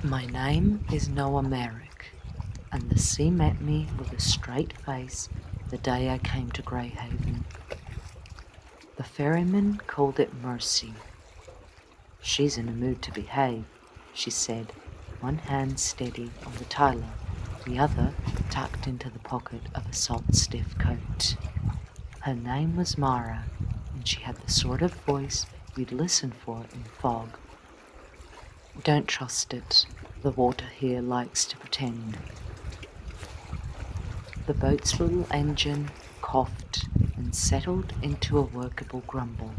My name is Noah Merrick, and the sea met me with a straight face the day I came to Greyhaven. The ferryman called it mercy. She's in a mood to behave, she said, one hand steady on the tiller, the other tucked into the pocket of a salt-stiff coat. Her name was Mara, and she had the sort of voice you'd listen for in fog. Don't trust it, the water here likes to pretend. The boat's little engine coughed and settled into a workable grumble.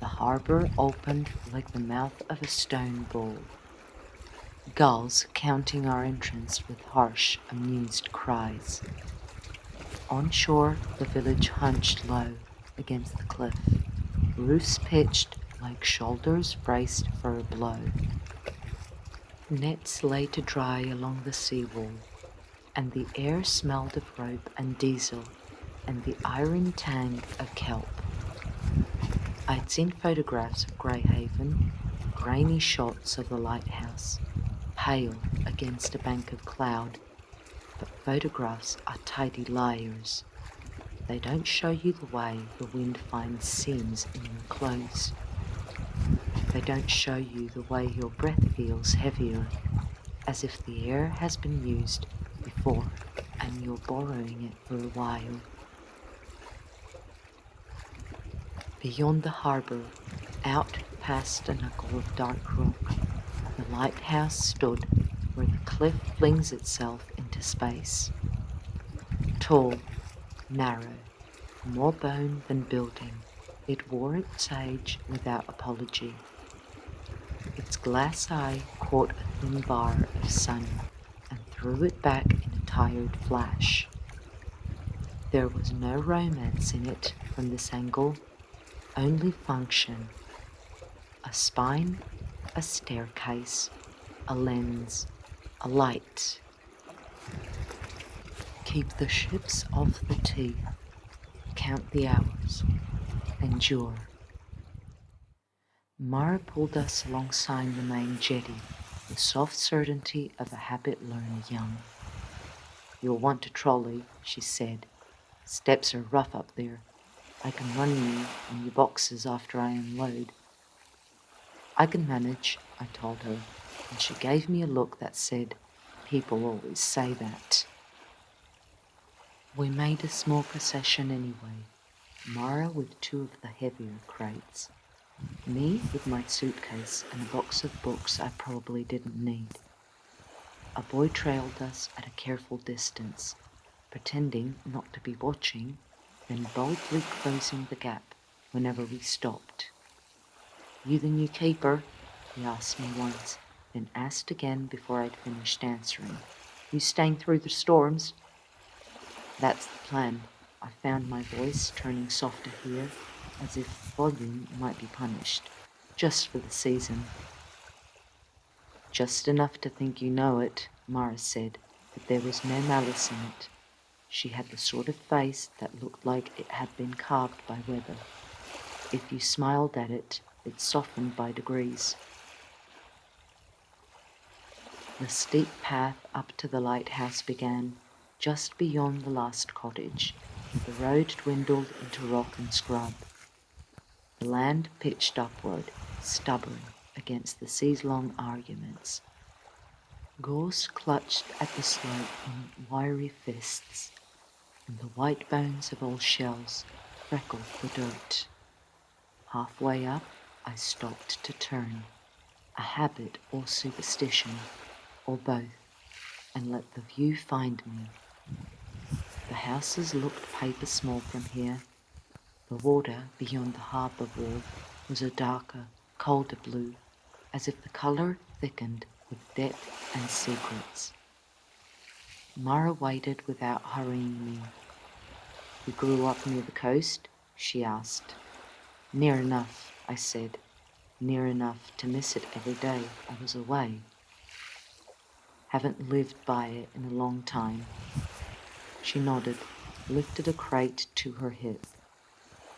The harbour opened like the mouth of a stone bowl. Gulls counting our entrance with harsh, amused cries. On shore, the village hunched low against the cliff, roofs pitched like shoulders braced for a blow. Nets lay to dry along the seawall, and the air smelled of rope and diesel and the iron tang of kelp. I'd seen photographs of Greyhaven, grainy shots of the lighthouse, pale against a bank of cloud, but photographs are tidy liars. They don't show you the way the wind finds seams in your clothes. They don't show you the way your breath feels heavier, as if the air has been used before and you're borrowing it for a while. Beyond the harbour, out past a knuckle of dark rock, the lighthouse stood where the cliff flings itself into space. Tall, narrow, more bone than building, it wore its age without apology. Its glass eye caught a thin bar of sun and threw it back in a tired flash. There was no romance in it from this angle, only function. A spine, a staircase, a lens, a light. Keep the ships off the teeth, count the hours, endure. Mara pulled us alongside the main jetty, the soft certainty of a habit learned young. You'll want a trolley, she said. Steps are rough up there. I can run you and your boxes after I unload. I can manage, I told her, and she gave me a look that said, people always say that. We made a small procession anyway, Mara with two of the heavier crates, me with my suitcase and a box of books I probably didn't need. A boy trailed us at a careful distance, pretending not to be watching, then boldly closing the gap whenever we stopped. You the new keeper? He asked me once, then asked again before I'd finished answering. You staying through the storms? That's the plan. I found my voice turning softer here, as if volume might be punished, just for the season. Just enough to think you know it, Mara said, but there was no malice in it. She had the sort of face that looked like it had been carved by weather. If you smiled at it, it softened by degrees. The steep path up to the lighthouse began just beyond the last cottage, where the road dwindled into rock and scrub. The land pitched upward, stubborn against the seas-long arguments. Gorse clutched at the slope in wiry fists, and the white bones of old shells freckled the dirt. Halfway up, I stopped to turn, a habit or superstition, or both, and let the view find me. The houses looked paper small from here. The water beyond the harbour wall was a darker, colder blue, as if the colour thickened with depth and secrets. Mara waited without hurrying me. You grew up near the coast? She asked. Near enough, I said. Near enough to miss it every day I was away. Haven't lived by it in a long time. She nodded, lifted a crate to her hip.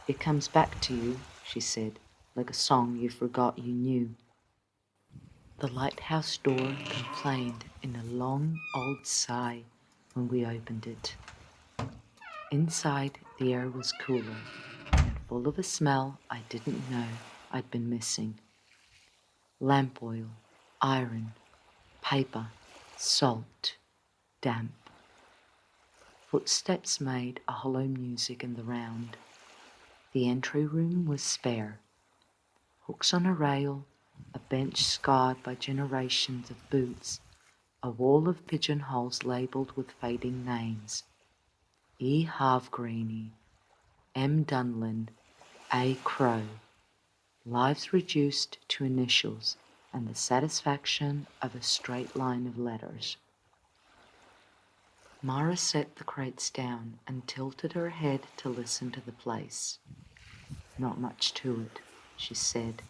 It comes back to you, she said, like a song you forgot you knew. The lighthouse door complained in a long old sigh when we opened it. Inside, the air was cooler and full of a smell I didn't know I'd been missing. Lamp oil, iron, paper, salt, damp. Footsteps made a hollow music in the round. The entry room was spare. Hooks on a rail, a bench scarred by generations of boots, a wall of pigeonholes labelled with fading names. E. Halfgreeny, M. Dunlin, A. Crow. Lives reduced to initials and the satisfaction of a straight line of letters. Mara set the crates down and tilted her head to listen to the place. Not much to it, she said,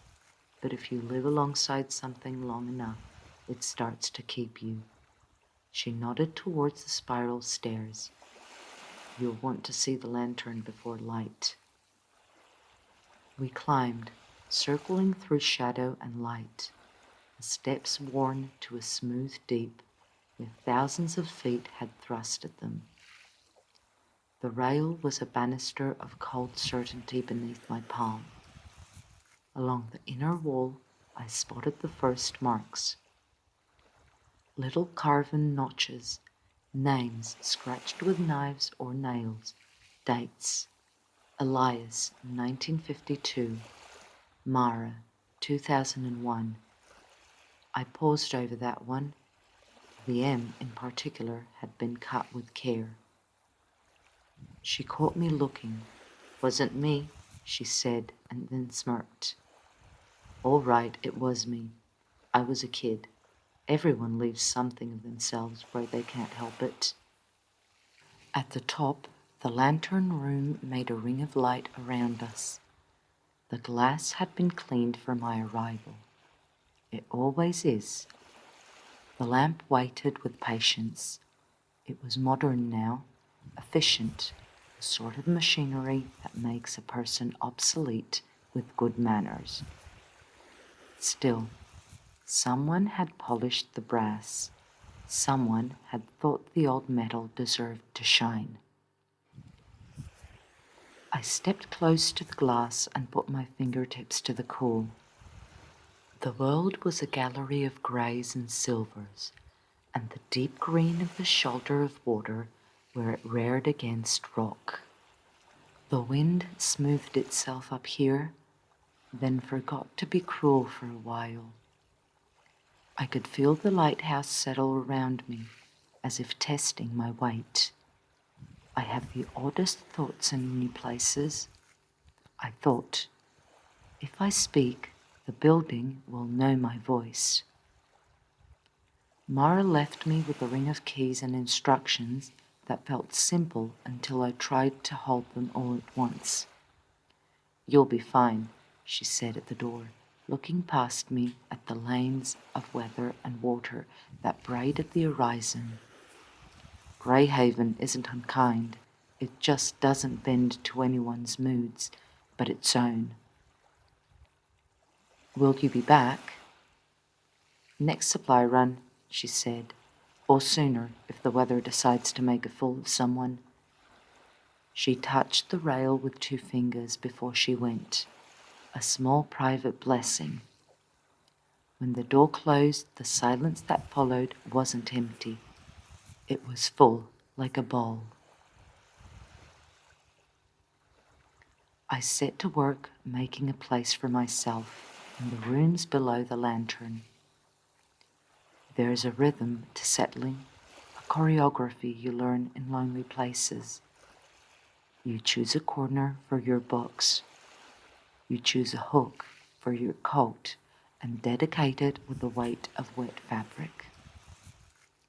but if you live alongside something long enough, it starts to keep you. She nodded towards the spiral stairs. You'll want to see the lantern before light. We climbed, circling through shadow and light, the steps worn to a smooth deep where thousands of feet had thrust at them. The rail was a banister of cold certainty beneath my palm. Along the inner wall, I spotted the first marks. Little carven notches, names scratched with knives or nails, dates. Elias, 1952. Mara, 2001. I paused over that one. The M in particular had been cut with care. She caught me looking. Wasn't me, she said, and then smirked. All right, it was me. I was a kid. Everyone leaves something of themselves where they can't help it. At the top, the lantern room made a ring of light around us. The glass had been cleaned for my arrival. It always is. The lamp waited with patience. It was modern now, efficient, the sort of machinery that makes a person obsolete with good manners. Still, someone had polished the brass. Someone had thought the old metal deserved to shine. I stepped close to the glass and put my fingertips to the cool. The world was a gallery of greys and silvers, and the deep green of the shoulder of water where it reared against rock. The wind smoothed itself up here, then forgot to be cruel for a while. I could feel the lighthouse settle around me, as if testing my weight. I have the oddest thoughts in new places. I thought, if I speak, the building will know my voice. Mara left me with a ring of keys and instructions that felt simple until I tried to hold them all at once. You'll be fine, she said at the door, looking past me at the lanes of weather and water that braided the horizon. Greyhaven isn't unkind. It just doesn't bend to anyone's moods, but its own. Will you be back? Next supply run, she said, or sooner if the weather decides to make a fool of someone. She touched the rail with 2 fingers before she went, a small private blessing. When the door closed, the silence that followed wasn't empty. It was full, like a bowl. I set to work making a place for myself in the rooms below the lantern. There is a rhythm to settling, a choreography you learn in lonely places. You choose a corner for your books. You choose a hook for your coat and dedicate it with the weight of wet fabric.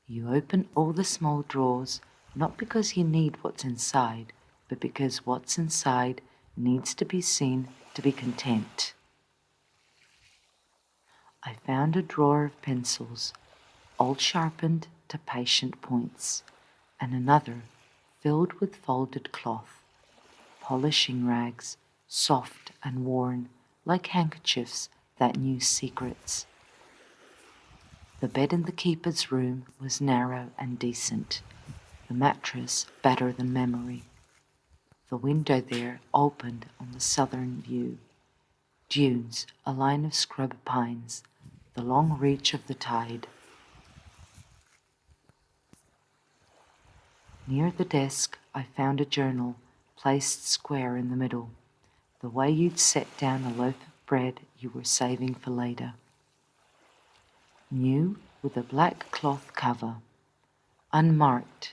You open all the small drawers, not because you need what's inside, but because what's inside needs to be seen to be content. I found a drawer of pencils, all sharpened to patient points, and another filled with folded cloth, polishing rags, soft and worn, like handkerchiefs that knew secrets. The bed in the keeper's room was narrow and decent, the mattress better than memory. The window there opened on the southern view. Dunes, a line of scrub pines, the long reach of the tide. Near the desk, I found a journal placed square in the middle, the way you'd set down a loaf of bread you were saving for later. New, with a black cloth cover, unmarked,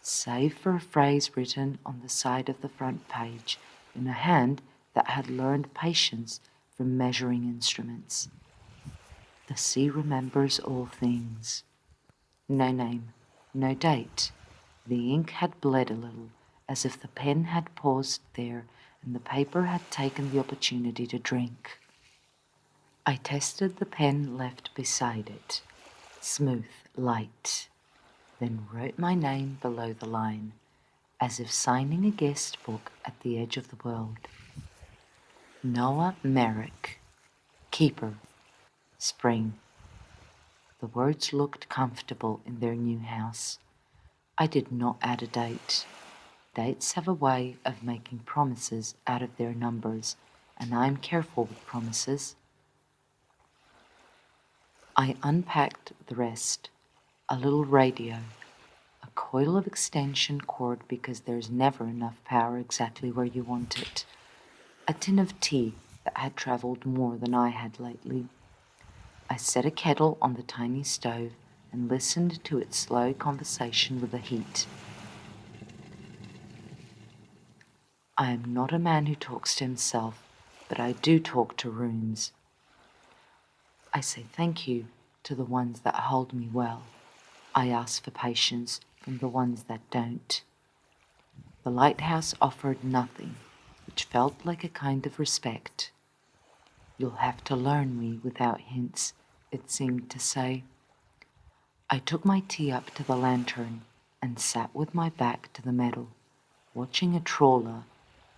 save for a phrase written on the side of the front page in a hand that had learned patience from measuring instruments. The sea remembers all things. No name, no date. The ink had bled a little, as if the pen had paused there and the paper had taken the opportunity to drink. I tested the pen left beside it, smooth, light, then wrote my name below the line, as if signing a guest book at the edge of the world. Noah Merrick, keeper, spring. The words looked comfortable in their new house. I did not add a date. Dates have a way of making promises out of their numbers, and I am careful with promises. I unpacked the rest. A little radio, a coil of extension cord because there's never enough power exactly where you want it, a tin of tea that had traveled more than I had lately. I set a kettle on the tiny stove and listened to its slow conversation with the heat. I am not a man who talks to himself, but I do talk to rooms. I say thank you to the ones that hold me well. I ask for patience from the ones that don't. The lighthouse offered nothing, which felt like a kind of respect. You'll have to learn me without hints, it seemed to say. I took my tea up to the lantern and sat with my back to the metal, watching a trawler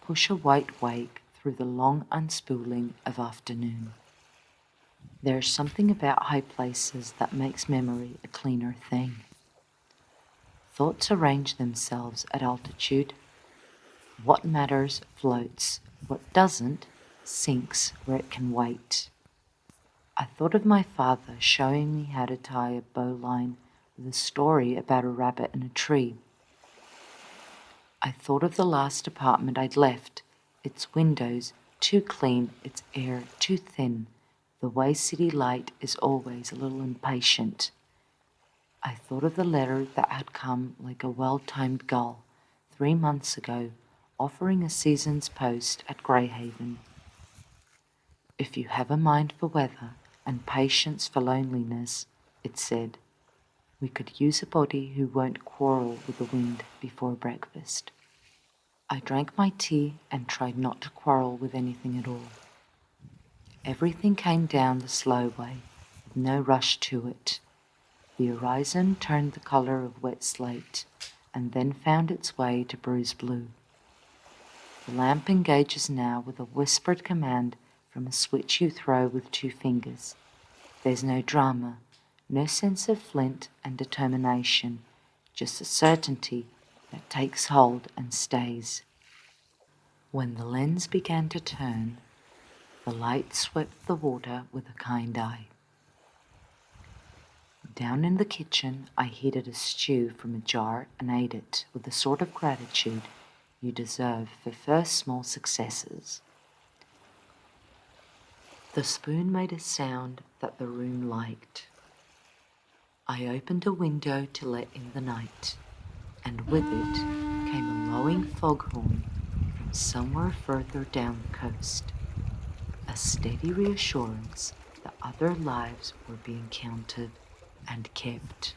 push a white wake through the long unspooling of afternoon. There's something about high places that makes memory a cleaner thing. Thoughts arrange themselves at altitude. What matters floats, what doesn't sinks where it can wait. I thought of my father showing me how to tie a bowline with a story about a rabbit in a tree. I thought of the last apartment I'd left, its windows too clean, its air too thin, the way city light is always a little impatient. I thought of the letter that had come like a well-timed gull 3 months ago, offering a season's post at Greyhaven. If you have a mind for weather and patience for loneliness, it said, we could use a body who won't quarrel with the wind before breakfast. I drank my tea and tried not to quarrel with anything at all. Everything came down the slow way, with no rush to it. The horizon turned the color of wet slate, and then found its way to bruised blue. The lamp engages now with a whispered command from a switch you throw with 2 fingers. There's no drama, no sense of flint and determination, just a certainty that takes hold and stays. When the lens began to turn, the light swept the water with a kind eye. Down in the kitchen, I heated a stew from a jar and ate it with the sort of gratitude you deserve for first small successes. The spoon made a sound that the room liked. I opened a window to let in the night, and with it came a lowing foghorn from somewhere further down the coast, a steady reassurance that other lives were being counted and kept.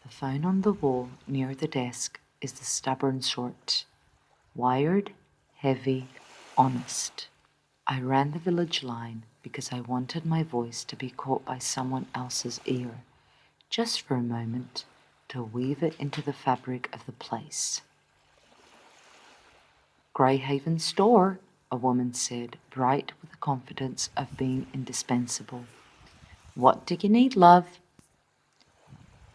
The phone on the wall near the desk is the stubborn sort, wired, heavy, honest. I ran the village line because I wanted my voice to be caught by someone else's ear, just for a moment, to weave it into the fabric of the place. Greyhaven store, a woman said, bright with the confidence of being indispensable. "What do you need, love?"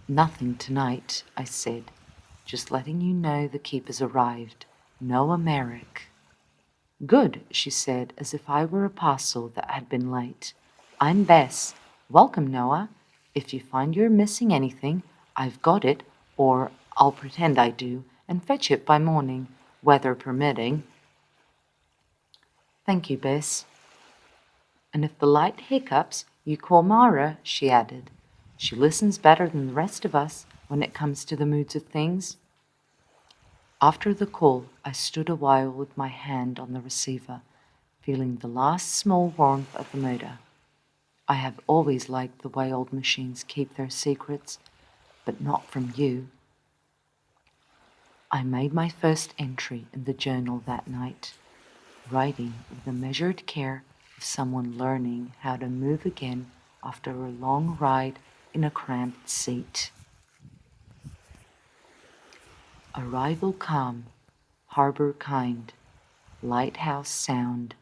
"Nothing tonight," I said. "Just letting you know the keeper's arrived. Noah Merrick." "Good," she said, as if I were a parcel that had been late. "I'm Bess. Welcome, Noah. If you find you're missing anything, I've got it, or I'll pretend I do, and fetch it by morning, weather permitting." "Thank you, Bess." "And if the light hiccups, you call Mara," she added. "She listens better than the rest of us when it comes to the moods of things." After the call, I stood a while with my hand on the receiver, feeling the last small warmth of the motor. I have always liked the way old machines keep their secrets, but not from you. I made my first entry in the journal that night, writing with the measured care of someone learning how to move again after a long ride in a cramped seat. Arrival calm, harbor kind, lighthouse sound.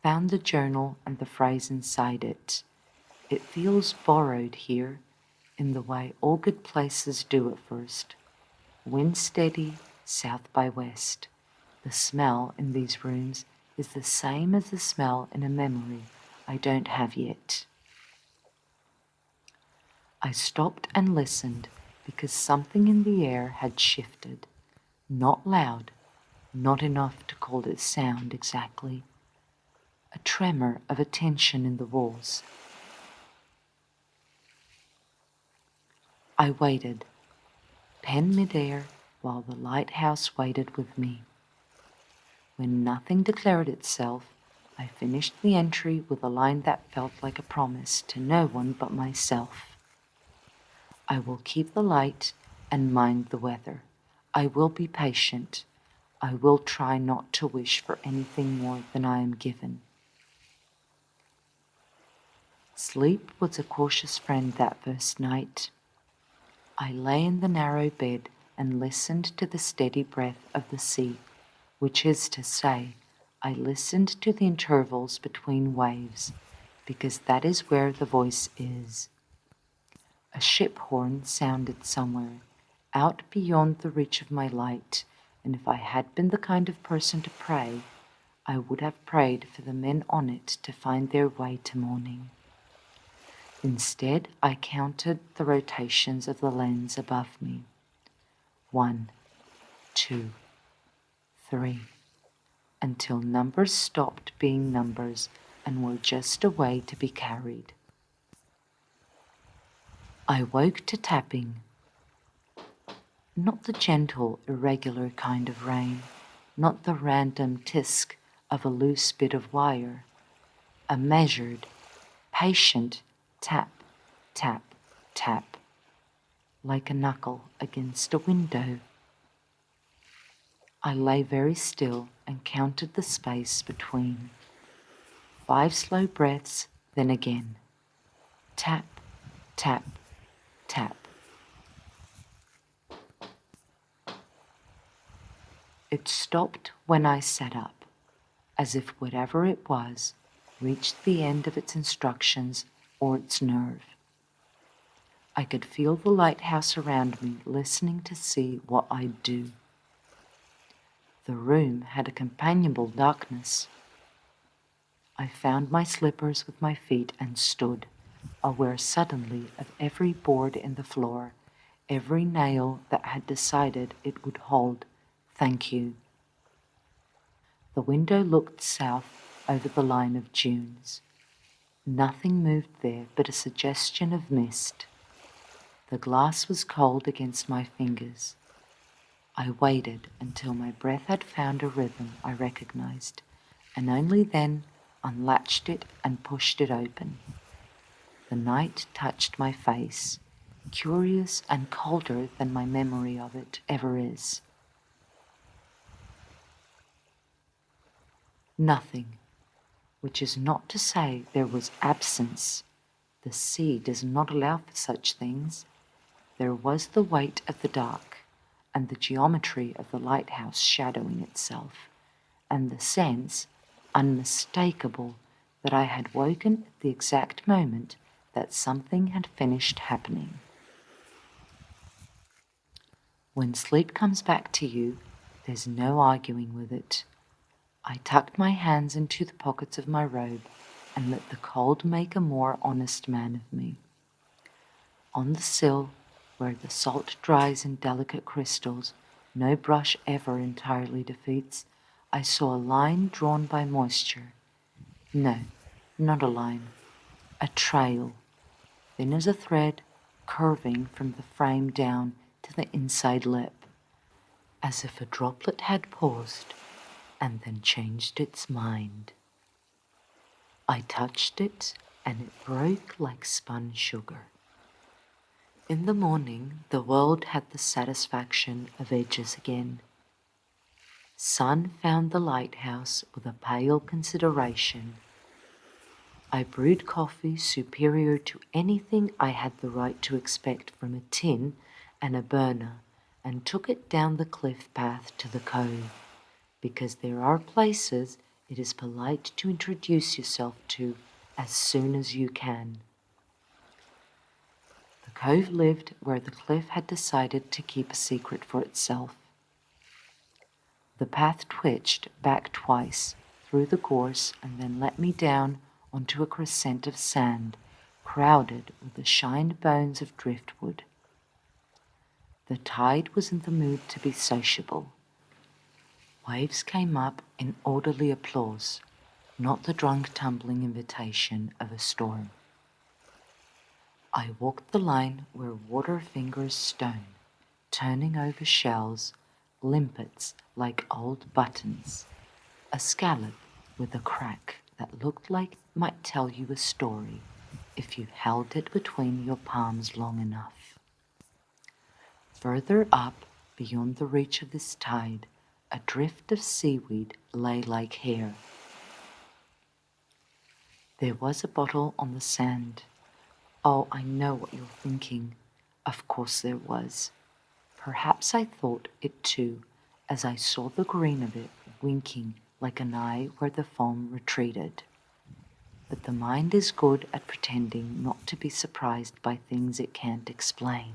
Found the journal and the phrase inside it. It feels borrowed here, in the way all good places do at first. Wind steady, south by west. The smell in these rooms is the same as the smell in a memory I don't have yet. I stopped and listened because something in the air had shifted. Not loud, not enough to call it sound exactly. A tremor of a tension in the walls. I waited, pen midair, while the lighthouse waited with me. When nothing declared itself, I finished the entry with a line that felt like a promise to no one but myself. I will keep the light and mind the weather. I will be patient. I will try not to wish for anything more than I am given. Sleep was a cautious friend that first night. I lay in the narrow bed and listened to the steady breath of the sea, which is to say, I listened to the intervals between waves, because that is where the voice is. A ship horn sounded somewhere, out beyond the reach of my light, and if I had been the kind of person to pray, I would have prayed for the men on it to find their way to morning. Instead, I counted the rotations of the lens above me. 1, 2, 3, until numbers stopped being numbers and were just a way to be carried. I woke to tapping, not the gentle, irregular kind of rain, not the random tisk of a loose bit of wire, a measured, patient tap, tap, tap, like a knuckle against a window. I lay very still and counted the space between. 5 slow breaths, then again. Tap, tap, tap. It stopped when I sat up, as if whatever it was reached the end of its instructions or its nerve. I could feel the lighthouse around me, listening to see what I'd do. The room had a companionable darkness. I found my slippers with my feet and stood, aware suddenly of every board in the floor, every nail that had decided it would hold. Thank you. The window looked south over the line of dunes. Nothing moved there but a suggestion of mist. The glass was cold against my fingers. I waited until my breath had found a rhythm I recognized, and only then unlatched it and pushed it open. The night touched my face, curious and colder than my memory of it ever is. Nothing, which is not to say there was absence. The sea does not allow for such things. There was the weight of the dark, and the geometry of the lighthouse shadowing itself, and the sense unmistakable that I had woken at the exact moment that something had finished happening. When sleep comes back to you, there's no arguing with it. I tucked my hands into the pockets of my robe and let the cold make a more honest man of me. On the sill, where the salt dries in delicate crystals no brush ever entirely defeats, I saw a line drawn by moisture. No, not a line. A trail, thin as a thread, curving from the frame down to the inside lip, as if a droplet had paused and then changed its mind. I touched it, and it broke like spun sugar. In the morning, the world had the satisfaction of edges again. Sun found the lighthouse with a pale consideration. I brewed coffee superior to anything I had the right to expect from a tin and a burner, and took it down the cliff path to the cove, because there are places it is polite to introduce yourself to as soon as you can. The cove lived where the cliff had decided to keep a secret for itself. The path twitched back twice through the gorse and then let me down onto a crescent of sand crowded with the shined bones of driftwood. The tide was in the mood to be sociable. Waves came up in orderly applause, not the drunk tumbling invitation of a storm. I walked the line where water fingers stone, turning over shells, limpets like old buttons, a scallop with a crack that looked like it might tell you a story if you held it between your palms long enough. Further up, beyond the reach of this tide, a drift of seaweed lay like hair. There was a bottle on the sand. Oh, I know what you're thinking. Of course there was. Perhaps I thought it too, as I saw the green of it winking like an eye where the foam retreated. But the mind is good at pretending not to be surprised by things it can't explain.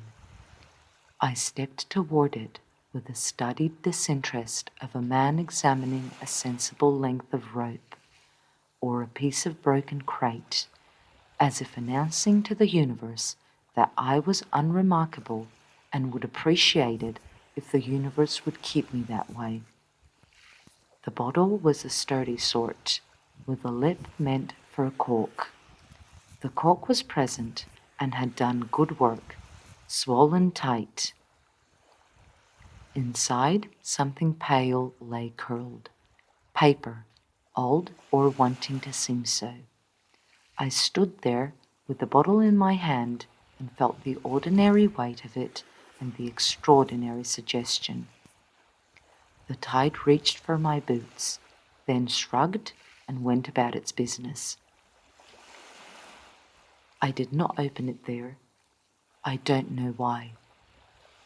I stepped toward it with the studied disinterest of a man examining a sensible length of rope or a piece of broken crate, as if announcing to the universe that I was unremarkable and would appreciate it if the universe would keep me that way. The bottle was a sturdy sort, with a lip meant for a cork. The cork was present and had done good work, swollen tight. Inside, something pale lay curled. Paper, old or wanting to seem so. I stood there with the bottle in my hand and felt the ordinary weight of it and the extraordinary suggestion. The tide reached for my boots, then shrugged and went about its business. I did not open it there. I don't know why.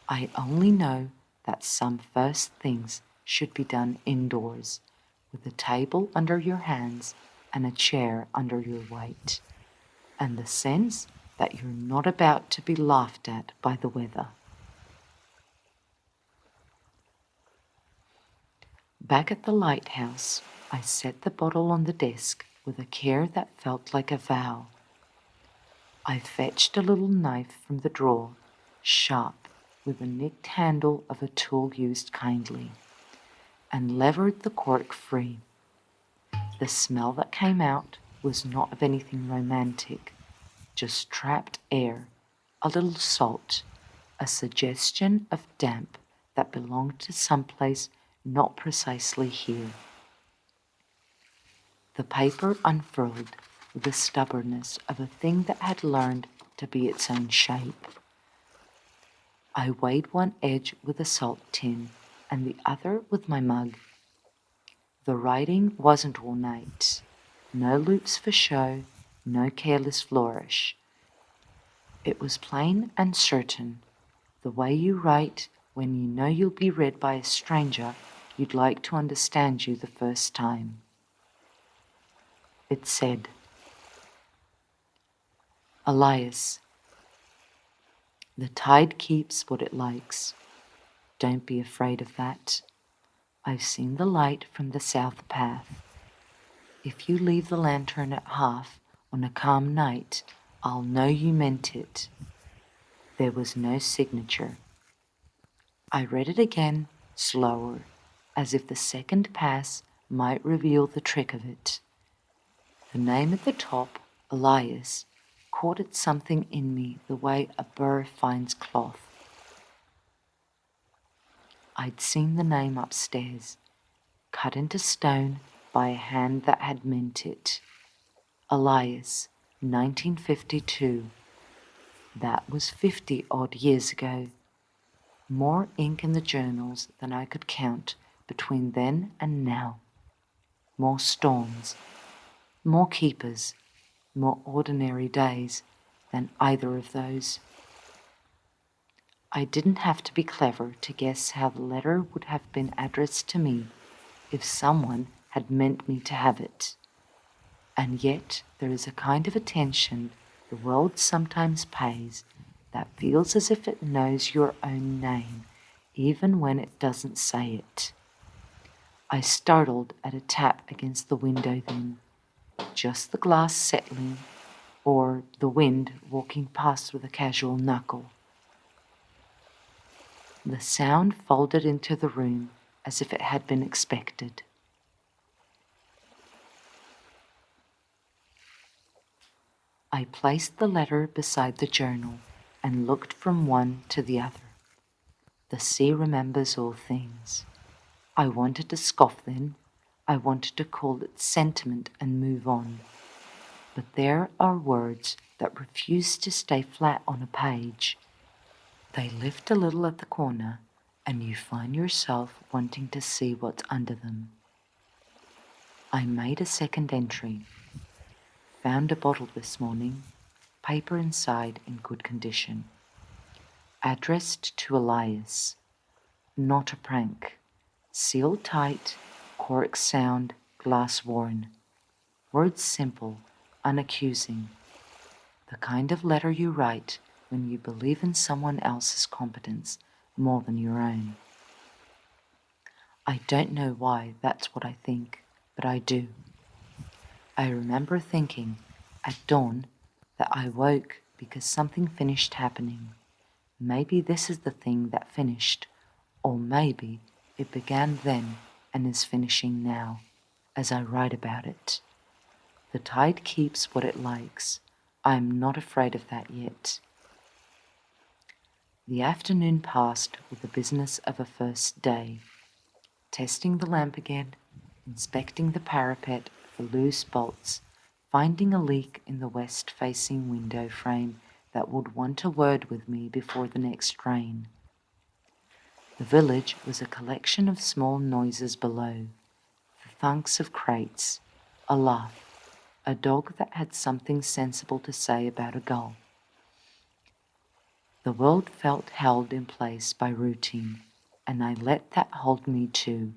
I only know that some first things should be done indoors, with a table under your hands and a chair under your weight, and the sense that you're not about to be laughed at by the weather. Back at the lighthouse, I set the bottle on the desk with a care that felt like a vow. I fetched a little knife from the drawer, sharp, with the nicked handle of a tool used kindly, and levered the cork free. The smell that came out was not of anything romantic, just trapped air, a little salt, a suggestion of damp that belonged to someplace not precisely here. The paper unfurled with the stubbornness of a thing that had learned to be its own shape. I weighed one edge with a salt tin and the other with my mug. The writing wasn't ornate. No loops for show, no careless flourish. It was plain and certain, the way you write when you know you'll be read by a stranger you'd like to understand you the first time. It said, Elias, the tide keeps what it likes. Don't be afraid of that. I've seen the light from the south path. If you leave the lantern at half on a calm night, I'll know you meant it. There was no signature. I read it again, slower, as if the second pass might reveal the trick of it. The name at the top, Elias, caught at something in me the way a burr finds cloth. I'd seen the name upstairs, cut into stone by a hand that had meant it. Elias, 1952. That was 50-odd years ago. More ink in the journals than I could count between then and now. More storms, more keepers, more ordinary days than either of those. I didn't have to be clever to guess how the letter would have been addressed to me if someone had meant me to have it. And yet there is a kind of attention the world sometimes pays that feels as if it knows your own name, even when it doesn't say it. I startled at a tap against the window then, just the glass settling, or the wind walking past with a casual knuckle. The sound folded into the room as if it had been expected. I placed the letter beside the journal and looked from one to the other. The sea remembers all things. I wanted to scoff then. I wanted to call it sentiment and move on. But there are words that refuse to stay flat on a page. They lift a little at the corner, and you find yourself wanting to see what's under them. I made a second entry. Found a bottle this morning, paper inside in good condition. Addressed to Elias. Not a prank. Sealed tight, cork sound, glass worn. Words simple, unaccusing. The kind of letter you write when you believe in someone else's competence more than your own. I don't know why that's what I think, but I do. I remember thinking at dawn that I woke because something finished happening. Maybe this is the thing that finished, or maybe it began then and is finishing now, as I write about it. The tide keeps what it likes. I am not afraid of that yet. The afternoon passed with the business of a first day. Testing the lamp again, inspecting the parapet for loose bolts, finding a leak in the west-facing window frame that would want a word with me before the next rain. The village was a collection of small noises below, the thunks of crates, a laugh, a dog that had something sensible to say about a gull. The world felt held in place by routine, and I let that hold me too.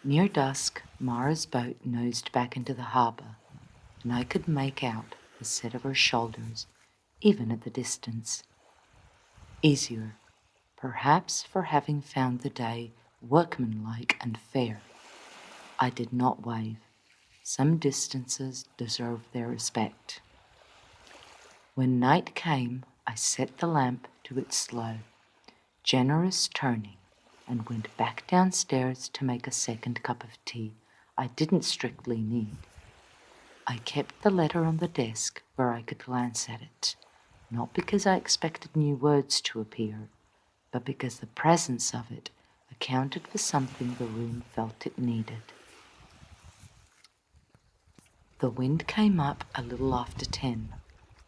Near dusk, Mara's boat nosed back into the harbour, and I could make out the set of her shoulders, even at the distance. Easier, perhaps for having found the day workmanlike and fair. I did not wave. Some distances deserve their respect. When night came, I set the lamp to its slow, generous turning and went back downstairs to make a second cup of tea I didn't strictly need. I kept the letter on the desk where I could glance at it, not because I expected new words to appear, but because the presence of it accounted for something the room felt it needed. The wind came up a little after 10,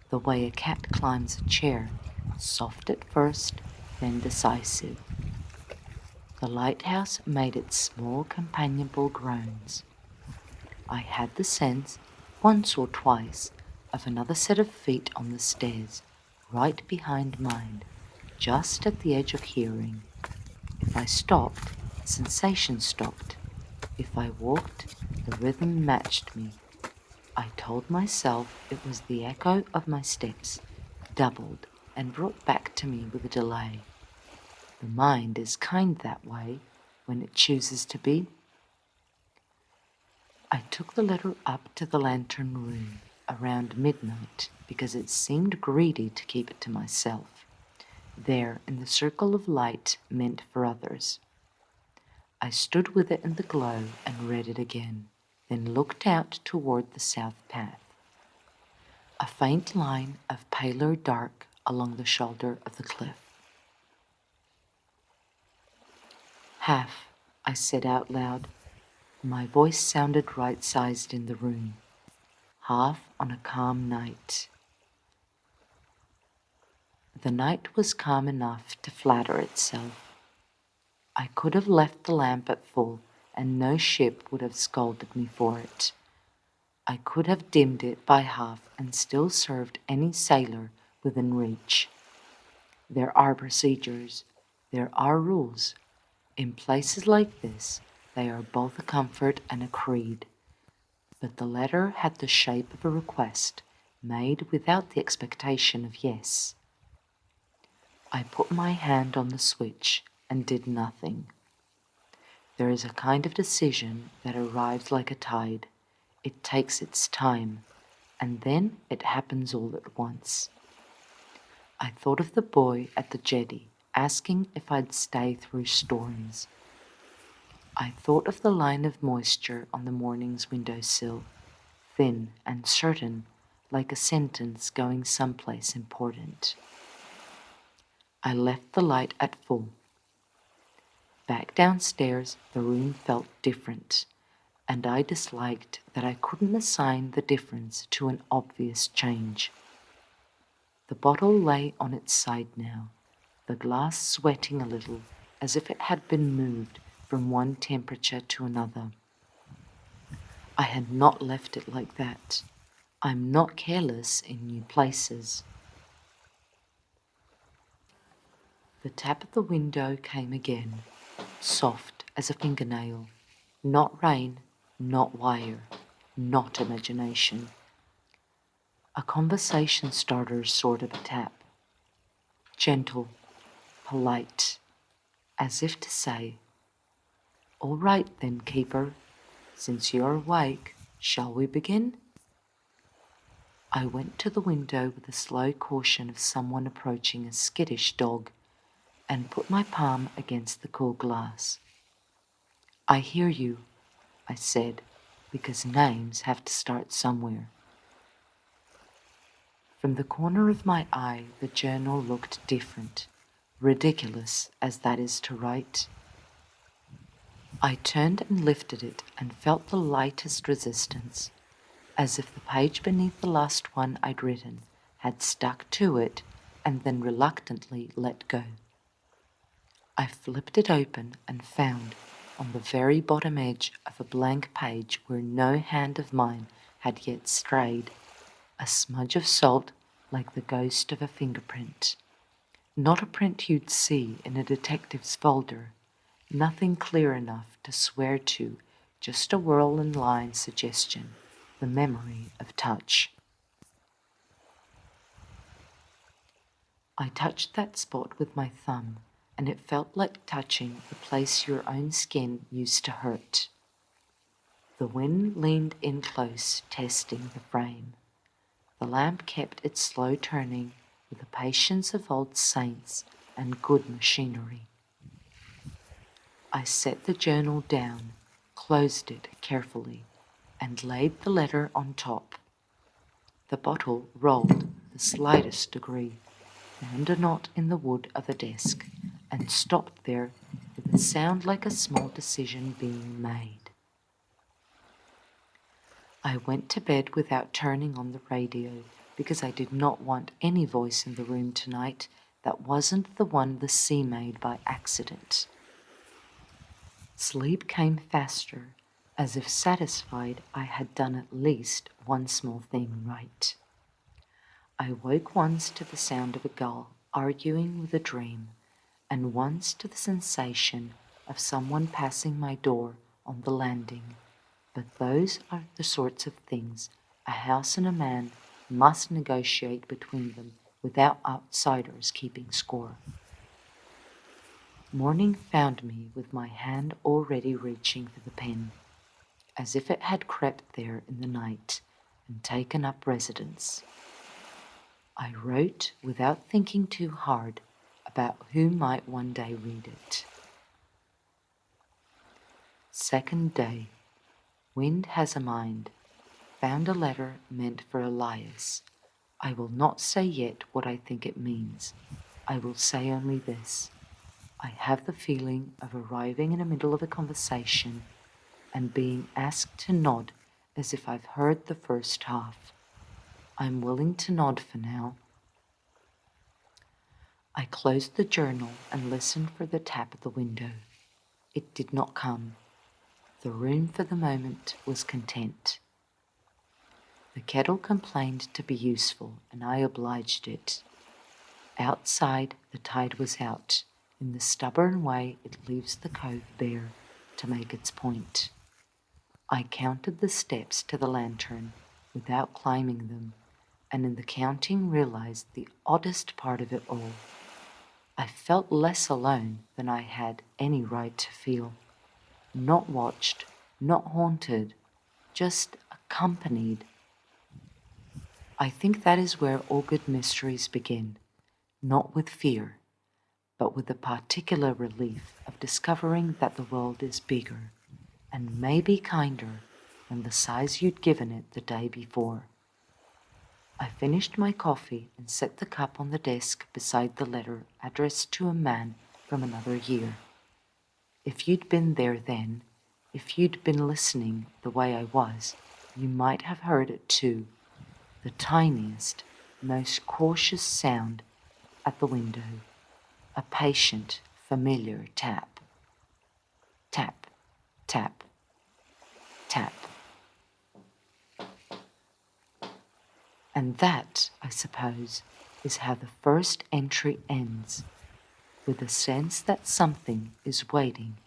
the way a cat climbs a chair, soft at first, then decisive. The lighthouse made its small companionable groans. I had the sense, once or twice, of another set of feet on the stairs, right behind mine, just at the edge of hearing. If I stopped, the sensation stopped. If I walked, The rhythm matched me. I told myself it was the echo of my steps, doubled and brought back to me with a delay. The mind is kind that way when it chooses to be. I took the letter up to the lantern room around midnight because it seemed greedy to keep it to myself, there in the circle of light meant for others. I stood with it in the glow and read it again, then looked out toward the south path. A faint line of paler dark along the shoulder of the cliff. Half, I said out loud. My voice sounded right-sized in the room. Half on a calm night. The night was calm enough to flatter itself. I could have left the lamp at full, and no ship would have scolded me for it. I could have dimmed it by half and still served any sailor within reach. There are procedures, there are rules. In places like this, they are both a comfort and a creed. But the letter had the shape of a request, made without the expectation of yes. I put my hand on the switch and did nothing. There is a kind of decision that arrives like a tide. It takes its time, and then it happens all at once. I thought of the boy at the jetty asking if I'd stay through storms. I thought of the line of moisture on the morning's windowsill, thin and certain, like a sentence going someplace important. I left the light at full. Back downstairs, the room felt different, and I disliked that I couldn't assign the difference to an obvious change. The bottle lay on its side now, the glass sweating a little as if it had been moved from one temperature to another. I had not left it like that. I'm not careless in new places. The tap of the window came again, soft as a fingernail. Not rain, not wire, not imagination. A conversation starter sort of a tap. Gentle, polite, as if to say, "All right then, keeper, since you're awake, shall we begin?" I went to the window with the slow caution of someone approaching a skittish dog and put my palm against the cool glass. "I hear you," I said, because names have to start somewhere. From the corner of my eye, the journal looked different, ridiculous as that is to write. I turned and lifted it and felt the lightest resistance, as if the page beneath the last one I'd written had stuck to it and then reluctantly let go. I flipped it open and found, on the very bottom edge of a blank page where no hand of mine had yet strayed, a smudge of salt like the ghost of a fingerprint. Not a print you'd see in a detective's folder, nothing clear enough to swear to, just a whirl and line suggestion, the memory of touch. I touched that spot with my thumb, and it felt like touching the place your own skin used to hurt. The wind leaned in close, testing the frame. The lamp kept its slow turning with the patience of old saints and good machinery. I set the journal down, closed it carefully, and laid the letter on top. The bottle rolled the slightest degree, found a knot in the wood of the desk, and stopped there with a sound like a small decision being made. I went to bed without turning on the radio because I did not want any voice in the room tonight that wasn't the one the sea made by accident. Sleep came faster, as if satisfied I had done at least one small thing right. I woke once to the sound of a gull arguing with a dream, and once to the sensation of someone passing my door on the landing. But those are the sorts of things a house and a man must negotiate between them without outsiders keeping score. Morning found me with my hand already reaching for the pen, as if it had crept there in the night and taken up residence. I wrote without thinking too hard about who might one day read it. Second day. Wind has a mind. Found a letter meant for Elias. I will not say yet what I think it means. I will say only this. I have the feeling of arriving in the middle of a conversation and being asked to nod as if I've heard the first half. I'm willing to nod for now. I closed the journal and listened for the tap at the window. It did not come. The room for the moment was content. The kettle complained to be useful, and I obliged it. Outside, the tide was out, in the stubborn way it leaves the cove bare to make its point. I counted the steps to the lantern without climbing them, and in the counting realized the oddest part of it all. I felt less alone than I had any right to feel. Not watched, not haunted, just accompanied. I think that is where all good mysteries begin, not with fear, but with the particular relief of discovering that the world is bigger and maybe kinder than the size you'd given it the day before. I finished my coffee and set the cup on the desk beside the letter addressed to a man from another year. If you'd been there then, if you'd been listening the way I was, you might have heard it too, the tiniest, most cautious sound at the window, a patient, familiar tap. Tap, tap, tap. And that, I suppose, is how the first entry ends, with a sense that something is waiting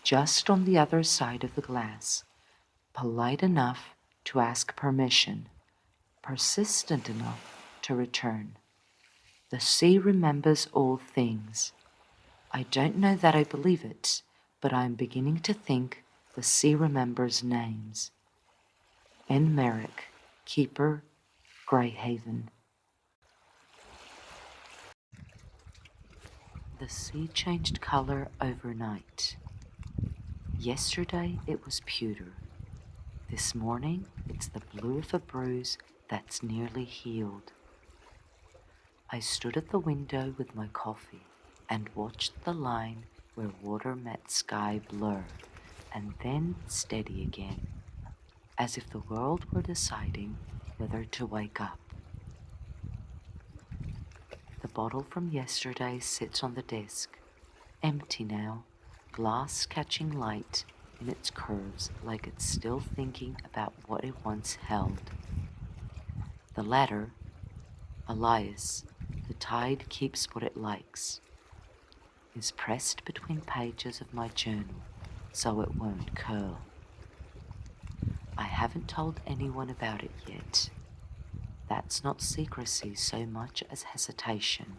just on the other side of the glass, polite enough to ask permission, persistent enough to return. The sea remembers all things. I don't know that I believe it, but I am beginning to think the sea remembers names. N. Merrick, Keeper, Greyhaven. The sea changed color overnight. Yesterday it was pewter. This morning it's the blue of a bruise that's nearly healed. I stood at the window with my coffee and watched the line where water met sky blur and then steady again, as if the world were deciding whether to wake up. The bottle from yesterday sits on the desk, empty now, glass catching light in its curves like it's still thinking about what it once held. The letter, Elias, the tide keeps what it likes, is pressed between pages of my journal so it won't curl. I haven't told anyone about it yet. That's not secrecy so much as hesitation.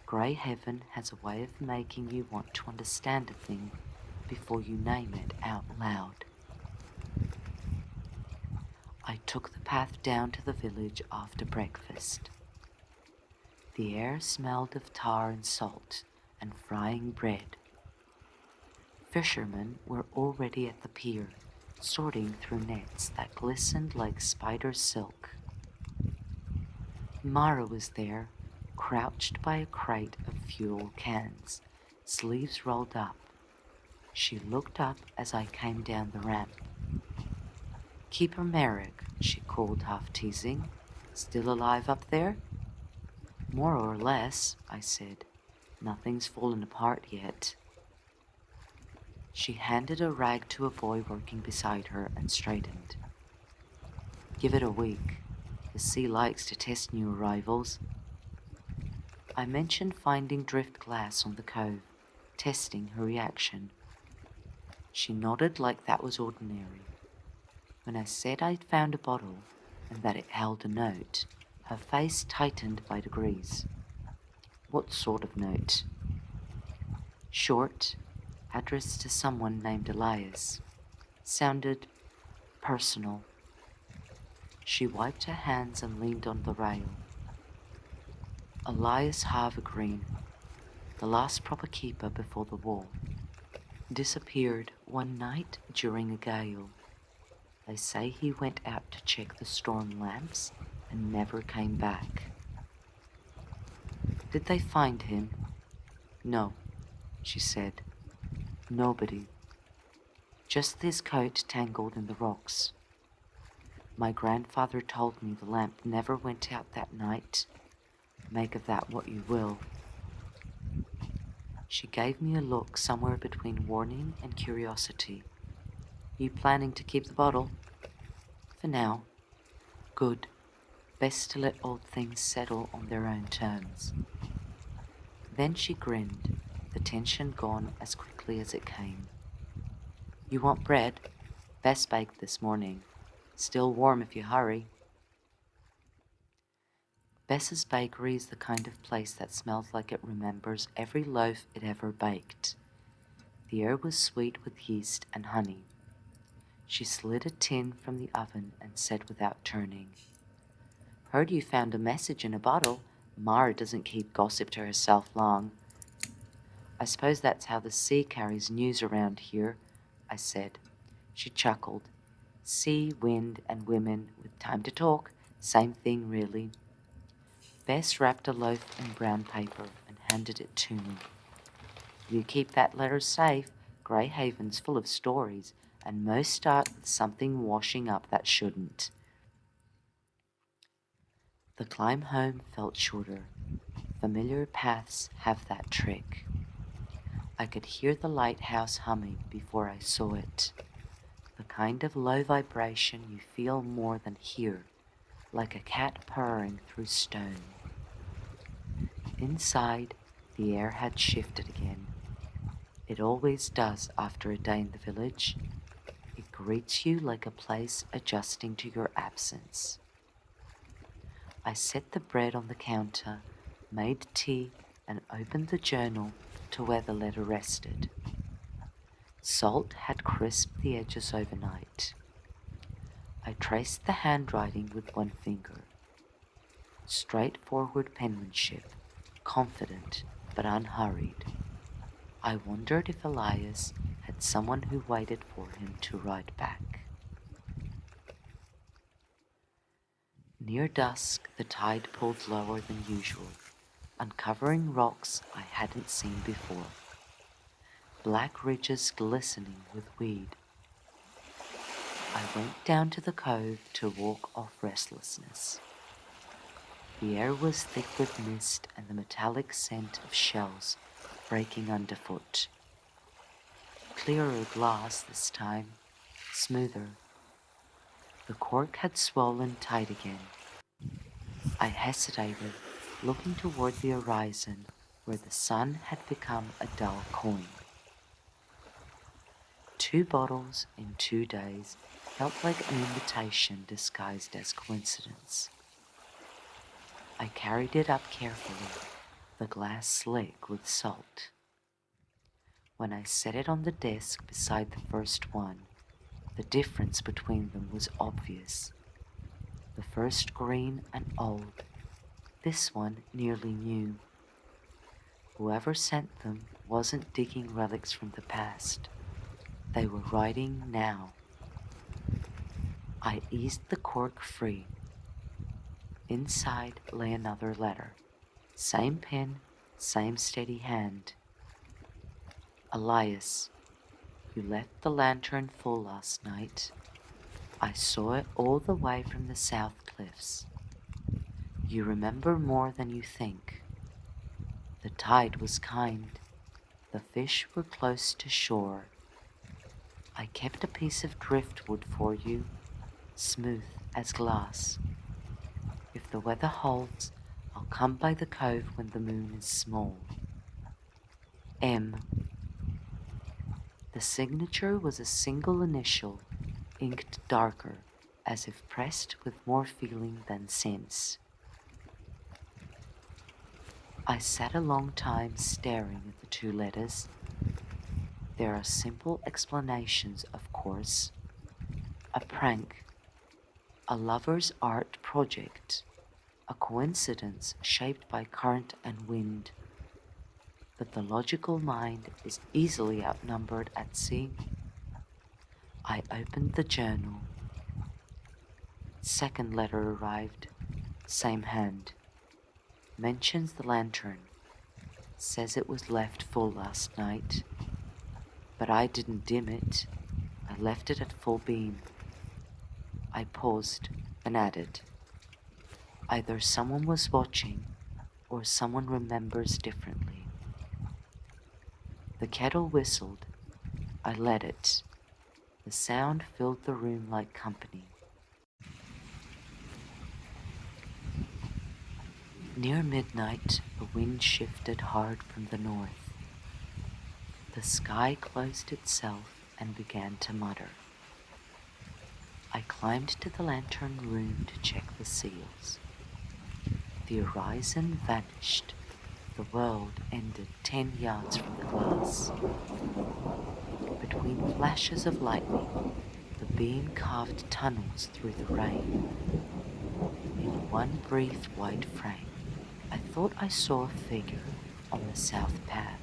Greyhaven has a way of making you want to understand a thing before you name it out loud. I took the path down to the village after breakfast. The air smelled of tar and salt and frying bread. Fishermen were already at the pier, sorting through nets that glistened like spider silk. Mara was there, crouched by a crate of fuel cans, sleeves rolled up. She looked up as I came down the ramp. "Keeper Merrick," she called, half teasing. "Still alive up there?" "More or less," I said. "Nothing's fallen apart yet." She handed a rag to a boy working beside her and straightened. "Give it a week. The sea likes to test new arrivals." I mentioned finding drift glass on the cove, testing her reaction. She nodded like that was ordinary. When I said I'd found a bottle and that it held a note, her face tightened by degrees. What sort of note? Short, addressed to someone named Elias. Sounded personal. She wiped her hands and leaned on the rail. Elias Havergreen, the last proper keeper before the war, disappeared one night during a gale. They say he went out to check the storm lamps and never came back. Did they find him? No, she said. Nobody. Just his coat tangled in the rocks. My grandfather told me the lamp never went out that night. Make of that what you will. She gave me a look somewhere between warning and curiosity. You planning to keep the bottle? For now. Good. Best to let old things settle on their own terms. Then she grinned, the tension gone as quickly as it came. You want bread? Best baked this morning. Still warm if you hurry. Bess's Bakery is the kind of place that smells like it remembers every loaf it ever baked. The air was sweet with yeast and honey. She slid a tin from the oven and said without turning, Heard you found a message in a bottle. Mara doesn't keep gossip to herself long. I suppose that's how the sea carries news around here, I said. She chuckled. Sea, wind, and women with time to talk, same thing really. Bess wrapped a loaf in brown paper and handed it to me. You keep that letter safe. Greyhaven's full of stories, and most start with something washing up that shouldn't. The climb home felt shorter. Familiar paths have that trick. I could hear the lighthouse humming before I saw it. The kind of low vibration you feel more than hear, like a cat purring through stone. Inside, the air had shifted again. It always does after a day in the village. It greets you like a place adjusting to your absence. I set the bread on the counter, made tea, and opened the journal to where the letter rested. Salt had crisped the edges overnight. I traced the handwriting with one finger. Straightforward penmanship, confident but unhurried. I wondered if Elias had someone who waited for him to write back. Near dusk, the tide pulled lower than usual, uncovering rocks I hadn't seen before. Black ridges glistening with weed. I went down to the cove to walk off restlessness. The air was thick with mist and the metallic scent of shells breaking underfoot. Clearer glass this time, smoother. The cork had swollen tight again. I hesitated, looking toward the horizon where the sun had become a dull coin. 2 bottles in 2 days felt like an invitation disguised as coincidence. I carried it up carefully, the glass slick with salt. When I set it on the desk beside the first one, the difference between them was obvious. The first green and old, this one nearly new. Whoever sent them wasn't digging relics from the past. They were writing now. I eased the cork free. Inside lay another letter. Same pen, same steady hand. Elias, you left the lantern full last night. I saw it all the way from the South Cliffs. You remember more than you think. The tide was kind. The fish were close to shore. I kept a piece of driftwood for you, smooth as glass. If the weather holds, I'll come by the cove when the moon is small. M. The signature was a single initial, inked darker, as if pressed with more feeling than sense. I sat a long time staring at the two letters. There are simple explanations, of course. A prank, a lover's art project, a coincidence shaped by current and wind. But the logical mind is easily outnumbered at sea. I opened the journal. Second letter arrived. Same hand. Mentions the lantern. Says it was left full last night. But I didn't dim it. I left it at full beam. I paused and added, either someone was watching or someone remembers differently. The kettle whistled. I let it. The sound filled the room like company. Near midnight, the wind shifted hard from the north. The sky closed itself and began to mutter. I climbed to the lantern room to check the seals. The horizon vanished. The world ended 10 yards from the glass. Between flashes of lightning, the beam carved tunnels through the rain. In one brief white frame, I thought I saw a figure on the south path.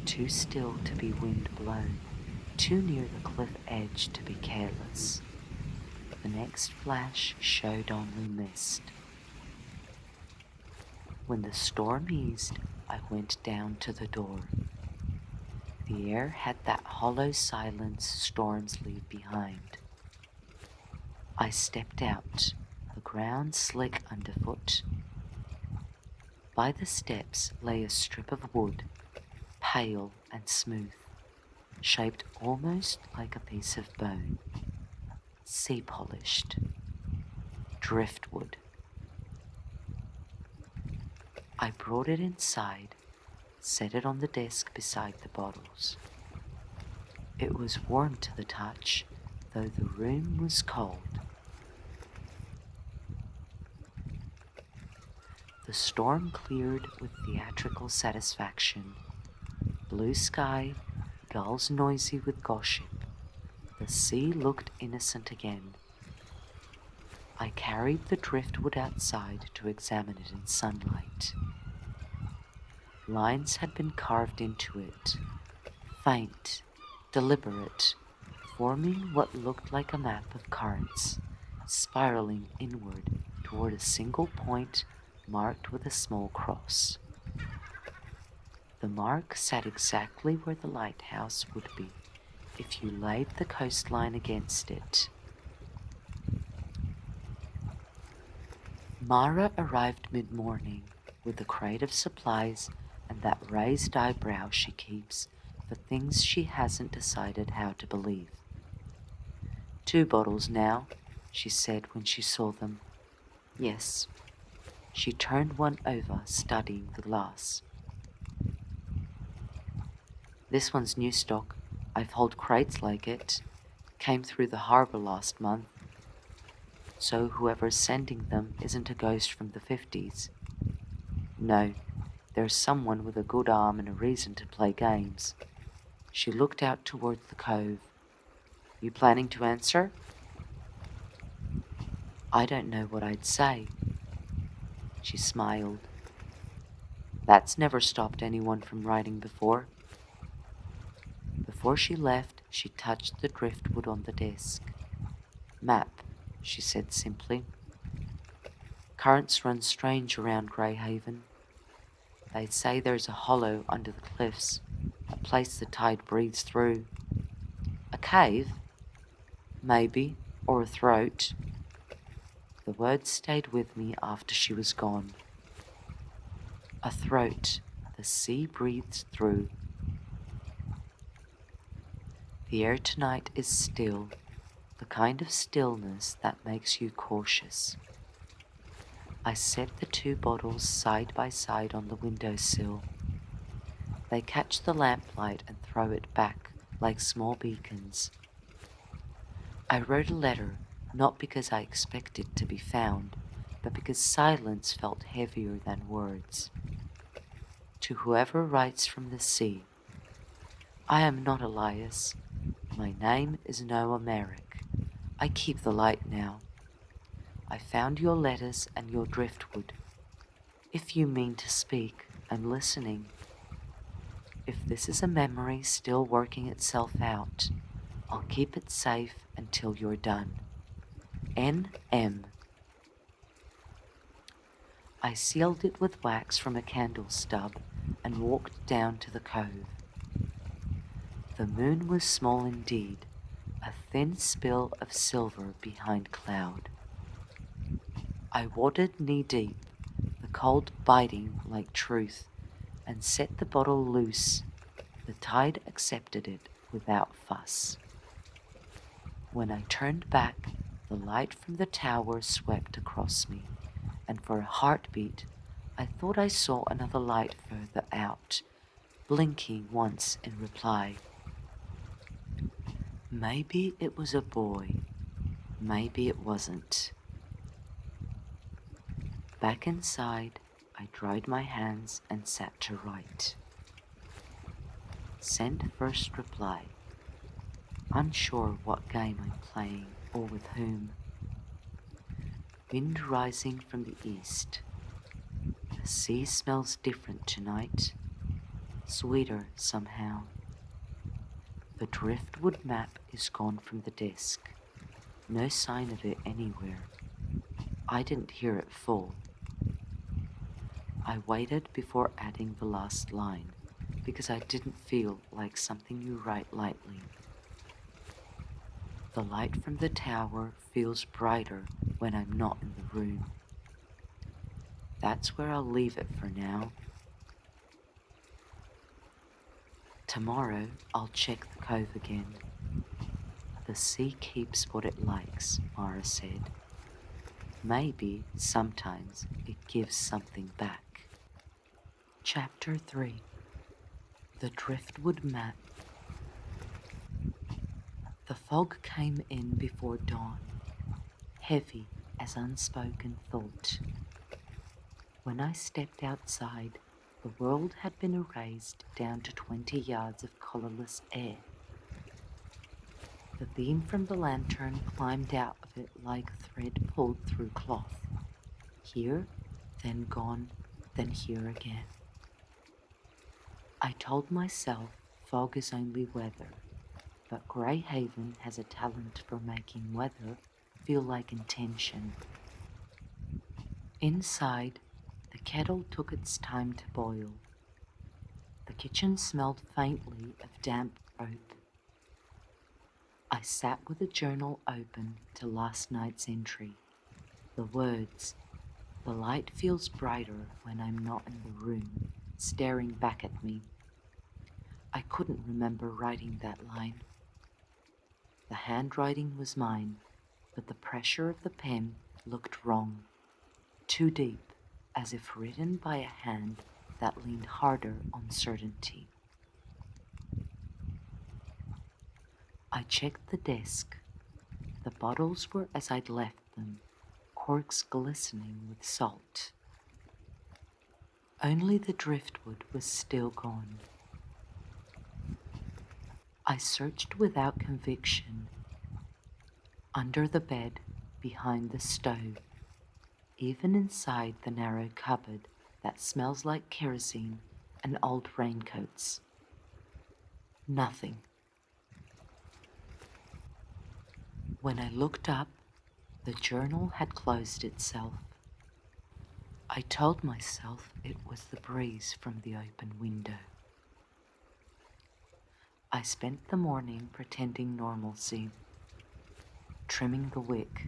Too still to be wind blown, too near the cliff edge to be careless. The next flash showed only mist. When the storm eased, I went down to the door. The air had that hollow silence storms leave behind. I stepped out, the ground slick underfoot. By the steps lay a strip of wood, pale and smooth, shaped almost like a piece of bone, sea-polished, driftwood. I brought it inside, set it on the desk beside the bottles. It was warm to the touch, though the room was cold. The storm cleared with theatrical satisfaction. Blue sky, gulls noisy with gossip. The sea looked innocent again. I carried the driftwood outside to examine it in sunlight. Lines had been carved into it, faint, deliberate, forming what looked like a map of currents, spiraling inward toward a single point marked with a small cross. The mark sat exactly where the lighthouse would be if you laid the coastline against it. Mara arrived mid-morning with a crate of supplies and that raised eyebrow she keeps for things she hasn't decided how to believe. 2 bottles now, she said when she saw them. Yes. She turned one over, studying the glass. This one's new stock. I've hauled crates like it. Came through the harbour last month. So whoever's sending them isn't a ghost from the 50s. No, there's someone with a good arm and a reason to play games. She looked out towards the cove. You planning to answer? I don't know what I'd say. She smiled. That's never stopped anyone from writing before. Before she left, she touched the driftwood on the desk. Map, she said simply. Currents run strange around Greyhaven. They say there's a hollow under the cliffs, a place the tide breathes through. A cave? Maybe, or a throat. The words stayed with me after she was gone. A throat the sea breathes through. The air tonight is still, the kind of stillness that makes you cautious. I set the 2 bottles side by side on the windowsill. They catch the lamplight and throw it back like small beacons. I wrote a letter not because I expected to be found, but because silence felt heavier than words. To whoever writes from the sea, I am not Elias. My name is Noah Merrick. I keep the light now. I found your letters and your driftwood. If you mean to speak, I'm listening. If this is a memory still working itself out, I'll keep it safe until you're done. N.M. I sealed it with wax from a candle stub and walked down to the cove. The moon was small indeed, a thin spill of silver behind cloud. I waded knee-deep, the cold biting like truth, and set the bottle loose. The tide accepted it without fuss. When I turned back, the light from the tower swept across me, and for a heartbeat, I thought I saw another light further out, blinking once in reply. Maybe it was a boy, maybe it wasn't. Back inside, I dried my hands and sat to write. Sent first reply. Unsure what game I'm playing or with whom. Wind rising from the east. The sea smells different tonight, sweeter somehow. The driftwood map is gone from the desk. No sign of it anywhere. I didn't hear it fall. I waited before adding the last line because I didn't feel like something you write lightly. The light from the tower feels brighter when I'm not in the room. That's where I'll leave it for now. Tomorrow I'll check the cove again. The sea keeps what it likes, Mara said. Maybe sometimes it gives something back. Chapter 3. The Driftwood Map. The fog came in before dawn, heavy as unspoken thought. When I stepped outside, the world had been erased down to 20 yards of colourless air. The beam from the lantern climbed out of it like thread pulled through cloth. Here, then gone, then here again. I told myself fog is only weather, but Greyhaven has a talent for making weather feel like intention. Inside, the kettle took its time to boil. The kitchen smelled faintly of damp rope. I sat with a journal open to last night's entry. The words, "The light feels brighter when I'm not in the room," staring back at me. I couldn't remember writing that line. The handwriting was mine, but the pressure of the pen looked wrong, too deep, as if written by a hand that leaned harder on certainty. I checked the desk. The bottles were as I'd left them, corks glistening with salt. Only the driftwood was still gone. I searched without conviction. Under the bed, behind the stove, even inside the narrow cupboard that smells like kerosene and old raincoats. Nothing. When I looked up, the journal had closed itself. I told myself it was the breeze from the open window. I spent the morning pretending normalcy, trimming the wick,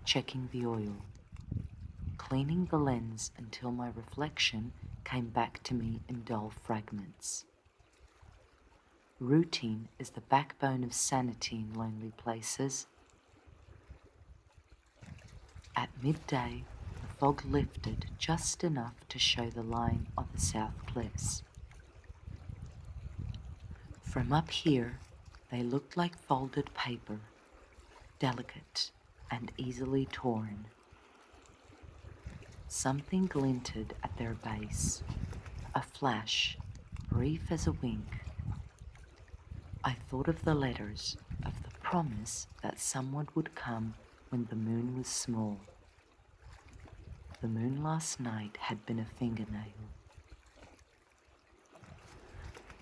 checking the oil, cleaning the lens until my reflection came back to me in dull fragments. Routine is the backbone of sanity in lonely places. At midday, the fog lifted just enough to show the line of the south cliffs. From up here, they looked like folded paper, delicate and easily torn. Something glinted at their base, a flash, brief as a wink. I thought of the letters, of the promise that someone would come when the moon was small. The moon last night had been a fingernail.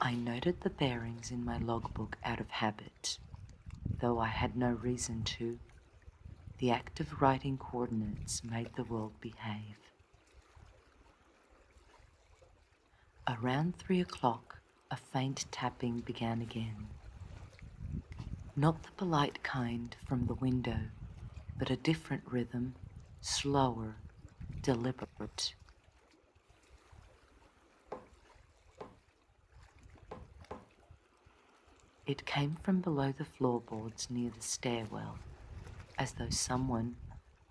I noted the bearings in my logbook out of habit, though I had no reason to. The act of writing coordinates made the world behave. Around 3 o'clock, a faint tapping began again. Not the polite kind from the window, but a different rhythm, slower, deliberate. It came from below the floorboards near the stairwell, as though someone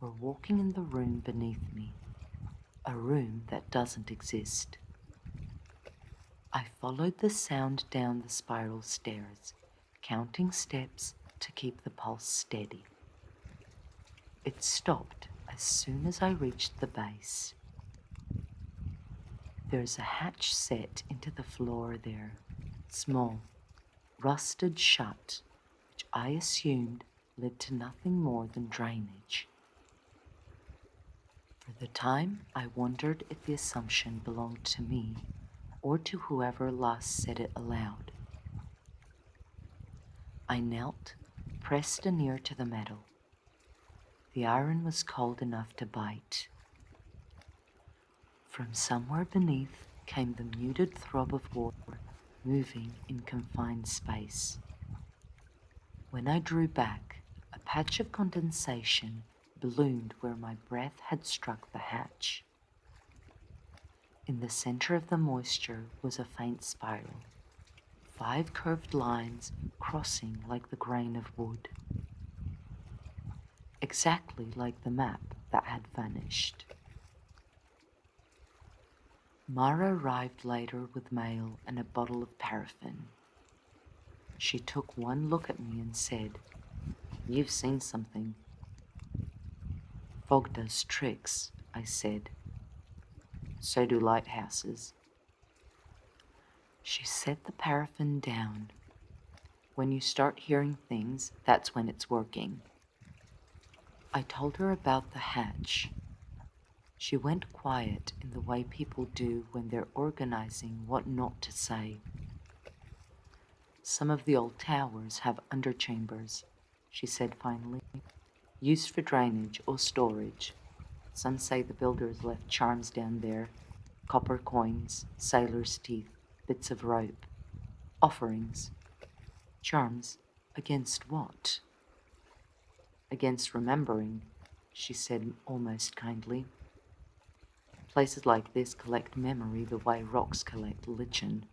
were walking in the room beneath me, a room that doesn't exist. I followed the sound down the spiral stairs, counting steps to keep the pulse steady. It stopped as soon as I reached the base. There's a hatch set into the floor there, small, rusted shut, which I assumed led to nothing more than drainage. For the time, I wondered if the assumption belonged to me or to whoever last said it aloud. I knelt, pressed an ear to the metal. The iron was cold enough to bite. From somewhere beneath came the muted throb of water moving in confined space. When I drew back, a patch of condensation ballooned where my breath had struck the hatch. In the center of the moisture was a faint spiral, 5 curved lines crossing like the grain of wood. Exactly like the map that had vanished. Mara arrived later with mail and a bottle of paraffin. She took one look at me and said, "You've seen something." "Fog does tricks," I said. "So do lighthouses." She set the paraffin down. "When you start hearing things, that's when it's working." I told her about the hatch. She went quiet in the way people do when they're organizing what not to say. "Some of the old towers have underchambers," she said finally, "used for drainage or storage. Some say the builders left charms down there, copper coins, sailors' teeth, bits of rope, offerings." "Charms against what?" "Against remembering," she said almost kindly. "Places like this collect memory the way rocks collect lichen."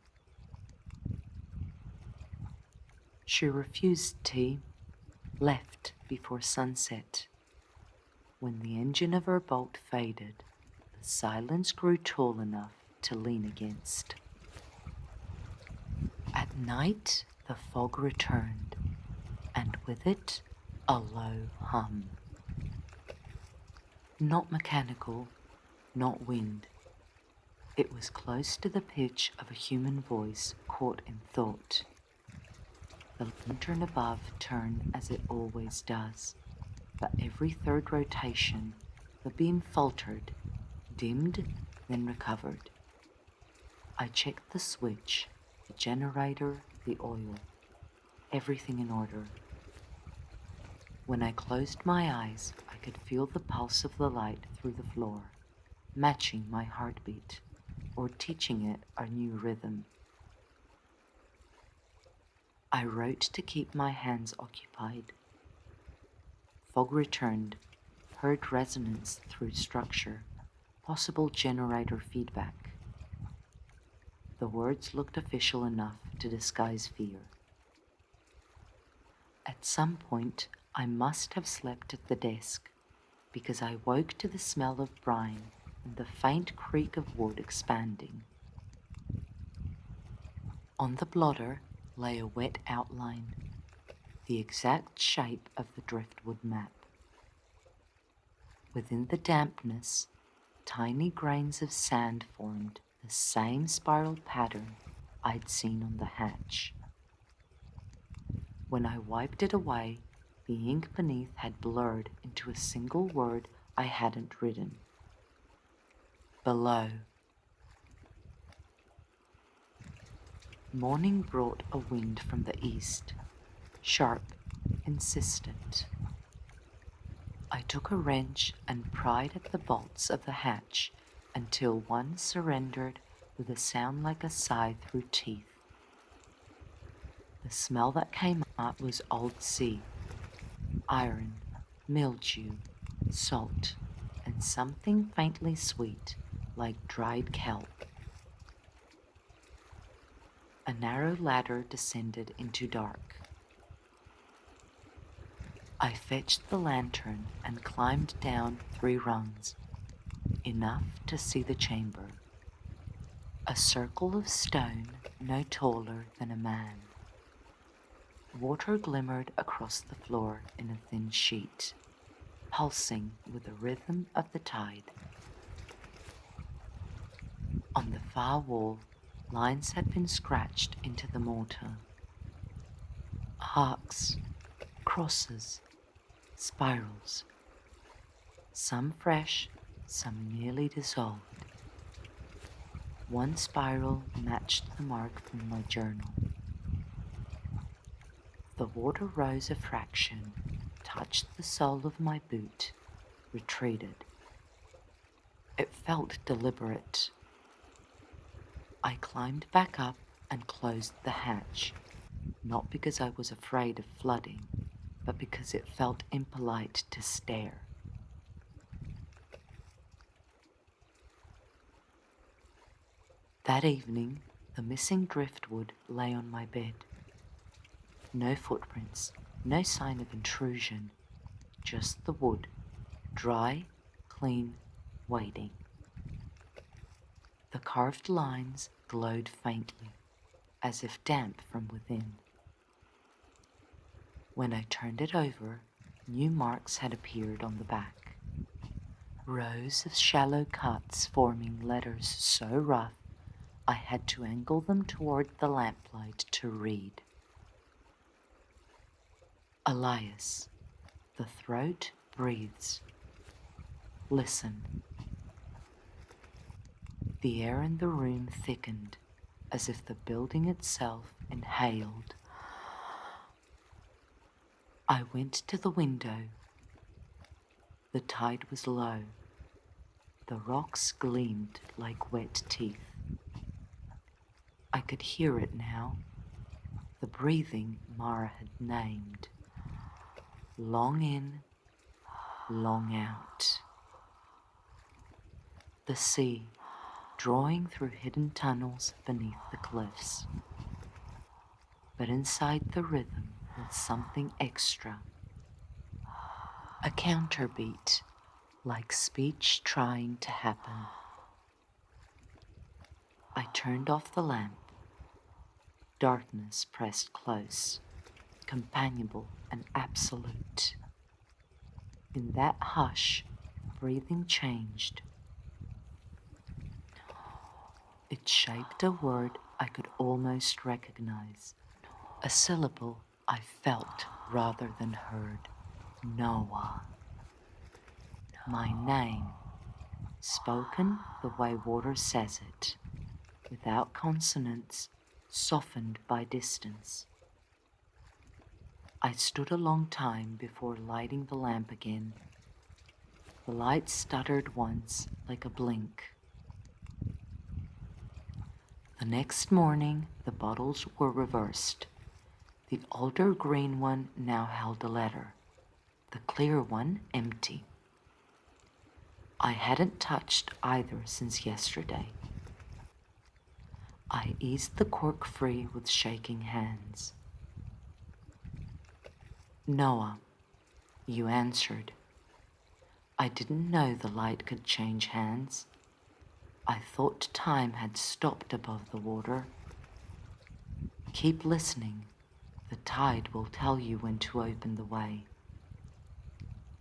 She refused tea, left before sunset. When the engine of her boat faded, the silence grew tall enough to lean against. At night, the fog returned, and with it, a low hum. Not mechanical, not wind. It was close to the pitch of a human voice caught in thought. The lantern above turned as it always does, but every third rotation, the beam faltered, dimmed, then recovered. I checked the switch, the generator, the oil, everything in order. When I closed my eyes, I could feel the pulse of the light through the floor, matching my heartbeat, or teaching it a new rhythm. I wrote to keep my hands occupied. Fog returned, heard resonance through structure, possible generator feedback. The words looked official enough to disguise fear. At some point, I must have slept at the desk, because I woke to the smell of brine and the faint creak of wood expanding. On the blotter, lay a wet outline, the exact shape of the driftwood map. Within the dampness, tiny grains of sand formed the same spiral pattern I'd seen on the hatch. When I wiped it away, the ink beneath had blurred into a single word I hadn't written. Below. Morning brought a wind from the east, sharp, insistent. I took a wrench and pried at the bolts of the hatch until one surrendered with a sound like a sigh through teeth. The smell that came out was old sea, iron, mildew, salt, and something faintly sweet like dried kelp. A narrow ladder descended into dark. I fetched the lantern and climbed down 3 rungs, enough to see the chamber. A circle of stone no taller than a man. Water glimmered across the floor in a thin sheet, pulsing with the rhythm of the tide. On the far wall, lines had been scratched into the mortar. Arcs, crosses, spirals. Some fresh, some nearly dissolved. One spiral matched the mark from my journal. The water rose a fraction, touched the sole of my boot, retreated. It felt deliberate. I climbed back up and closed the hatch, not because I was afraid of flooding, but because it felt impolite to stare. That evening, the missing driftwood lay on my bed. No footprints, no sign of intrusion, just the wood, dry, clean, waiting. The carved lines glowed faintly, as if damp from within. When I turned it over, new marks had appeared on the back. Rows of shallow cuts forming letters so rough I had to angle them toward the lamplight to read. Elias, the throat breathes. Listen. The air in the room thickened, as if the building itself inhaled. I went to the window. The tide was low. The rocks gleamed like wet teeth. I could hear it now, the breathing Mara had named. Long in, long out. The sea, drawing through hidden tunnels beneath the cliffs. But inside the rhythm was something extra. A counterbeat, like speech trying to happen. I turned off the lamp. Darkness pressed close, companionable and absolute. In that hush, breathing changed. It shaped a word I could almost recognize, a syllable I felt rather than heard. Noah. My name, spoken the way water says it, without consonants, softened by distance. I stood a long time before lighting the lamp again. The light stuttered once like a blink. The next morning, the bottles were reversed. The older green one now held a letter, the clear one empty. I hadn't touched either since yesterday. I eased the cork free with shaking hands. Noah, you answered. I didn't know the light could change hands. I thought time had stopped above the water. keep listening. The tide will tell you when to open the way.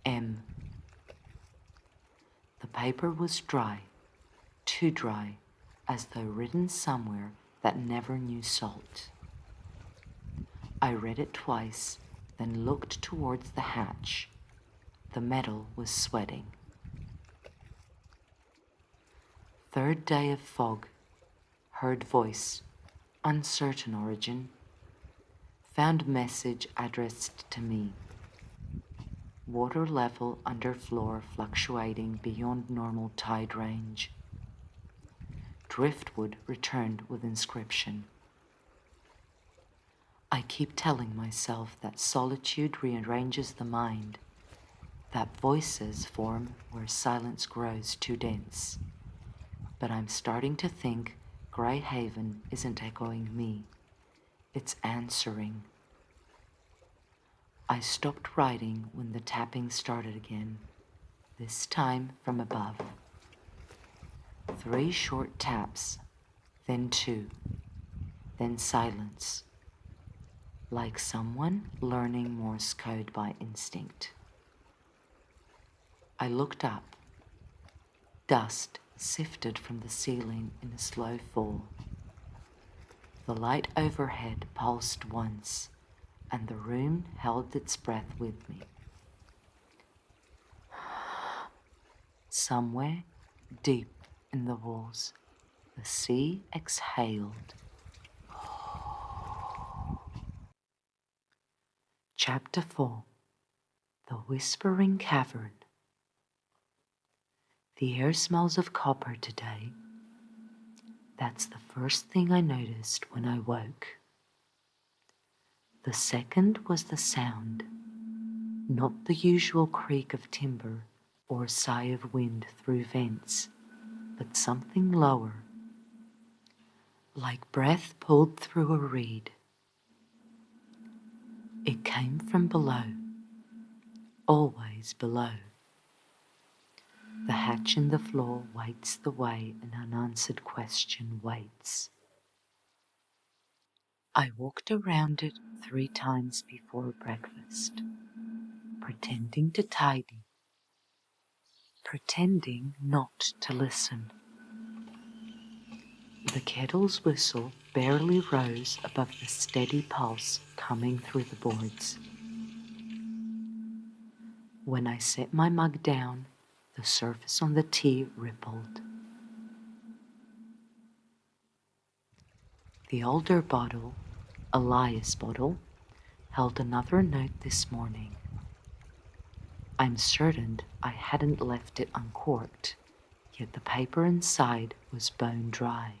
M. The paper was dry, too dry, as though written somewhere that never knew salt. I read it twice, then looked towards the hatch. The metal was sweating. Third day of fog. Heard voice, uncertain origin. Found message addressed to me. Water level under floor fluctuating beyond normal tide range. Driftwood returned with inscription. I keep telling myself that solitude rearranges the mind, that voices form where silence grows too dense. But I'm starting to think Greyhaven isn't echoing me. It's answering. I stopped writing when the tapping started again, this time from above. 3 short taps, then 2, then silence, like someone learning Morse code by instinct. I looked up. Dust sifted from the ceiling in a slow fall. The light overhead pulsed once, and the room held its breath with me. Somewhere deep in the walls, the sea exhaled. Chapter 4. The Whispering Cavern. The air smells of copper today. That's the first thing I noticed when I woke. The second was the sound, not the usual creak of timber or sigh of wind through vents, but something lower, like breath pulled through a reed. It came from below, always below. The hatch in the floor waits the way an unanswered question waits. I walked around it 3 times before breakfast, pretending to tidy, pretending not to listen. The kettle's whistle barely rose above the steady pulse coming through the boards. When I set my mug down, the surface on the tea rippled. The older bottle, Elias bottle, held another note this morning. I'm certain I hadn't left it uncorked, yet the paper inside was bone dry.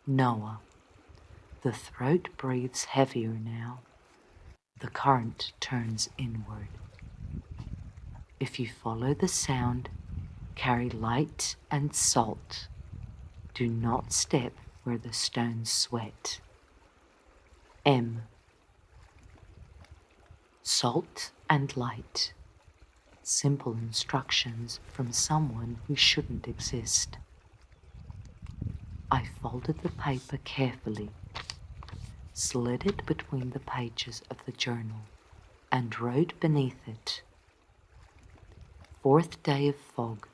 Noah. The throat breathes heavier now. The current turns inward. If you follow the sound, carry light and salt. Do not step where the stones sweat. M. Salt and light. Simple instructions from someone who shouldn't exist. I folded the paper carefully, slid it between the pages of the journal, and wrote beneath it, 4th day of fog.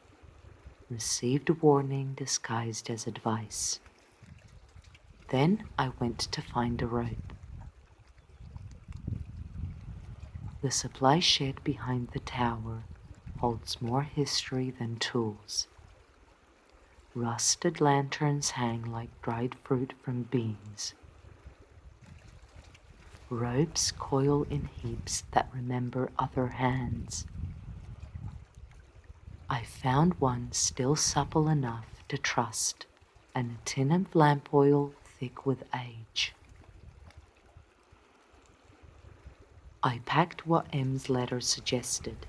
Received warning disguised as advice. Then I went to find a rope. The supply shed behind the tower holds more history than tools. Rusted lanterns hang like dried fruit from beams. Ropes coil in heaps that remember other hands. I found one still supple enough to trust, and a tin of lamp oil thick with age. I packed what M's letter suggested,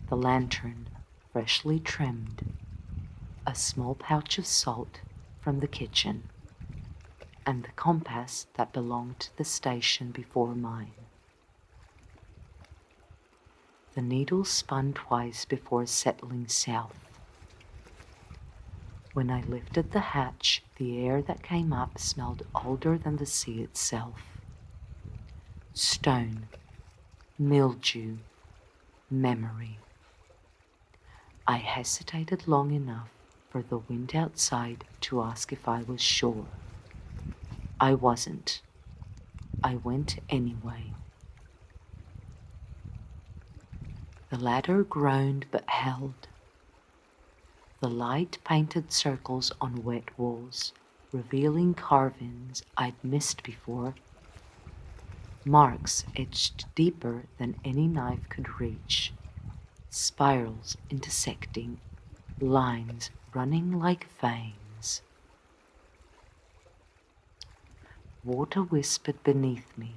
the lantern, freshly trimmed, a small pouch of salt from the kitchen, and the compass that belonged to the station before mine. The needle spun twice before settling south. When I lifted the hatch, the air that came up smelled older than the sea itself. Stone, mildew, memory. I hesitated long enough for the wind outside to ask if I was sure. I wasn't. I went anyway. The ladder groaned but held. The light painted circles on wet walls, revealing carvings I'd missed before. Marks etched deeper than any knife could reach. Spirals intersecting, lines running like veins. Water whispered beneath me,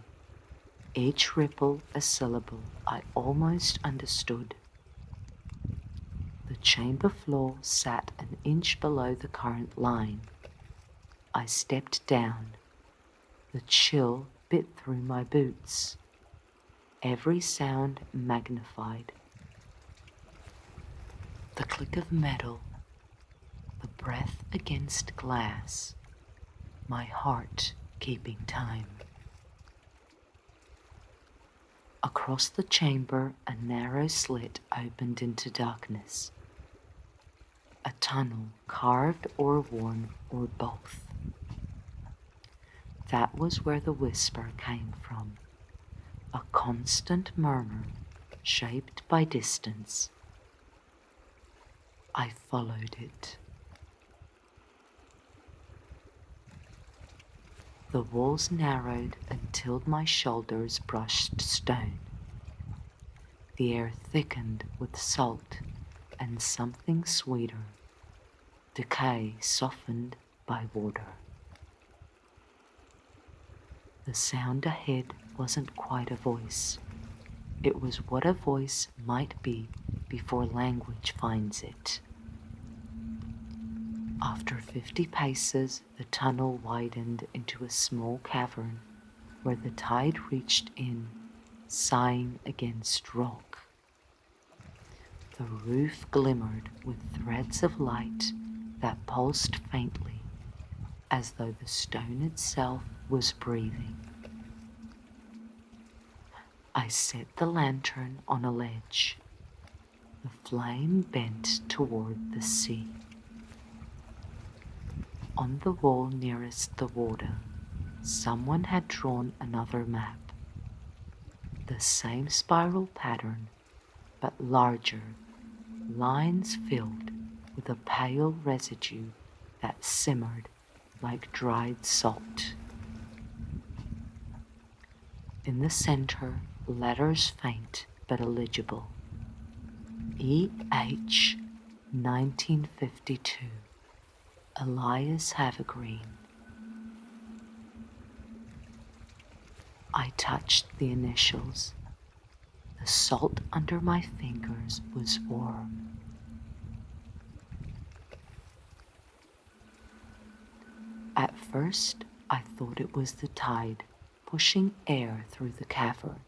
each ripple a syllable I almost understood. The chamber floor sat an inch below the current line. I stepped down. The chill bit through my boots. Every sound magnified. The click of metal, the breath against glass, my heart keeping time. Across the chamber, a narrow slit opened into darkness. A tunnel, carved or worn, or both. That was where the whisper came from, a constant murmur shaped by distance. I followed it. The walls narrowed until my shoulders brushed stone. The air thickened with salt and something sweeter, decay softened by water. The sound ahead wasn't quite a voice. It was what a voice might be before language finds it. After 50 paces, the tunnel widened into a small cavern where the tide reached in, sighing against rock. The roof glimmered with threads of light that pulsed faintly, as though the stone itself was breathing. I set the lantern on a ledge. The flame bent toward the sea. On the wall nearest the water, someone had drawn another map. The same spiral pattern, but larger, lines filled with a pale residue that simmered like dried salt. In the center, letters faint but illegible. E.H. 1952. Elias Havergreen. I touched the initials. The salt under my fingers was warm. At first, I thought it was the tide pushing air through the cavern.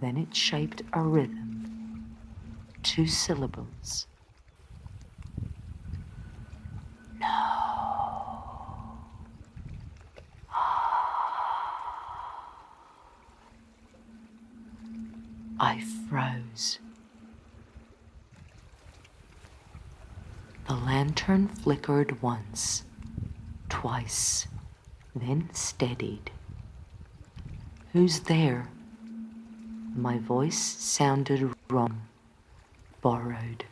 Then it shaped a rhythm, 2 syllables. No. I froze. The lantern flickered once, twice, then steadied. Who's there? My voice sounded wrong, borrowed.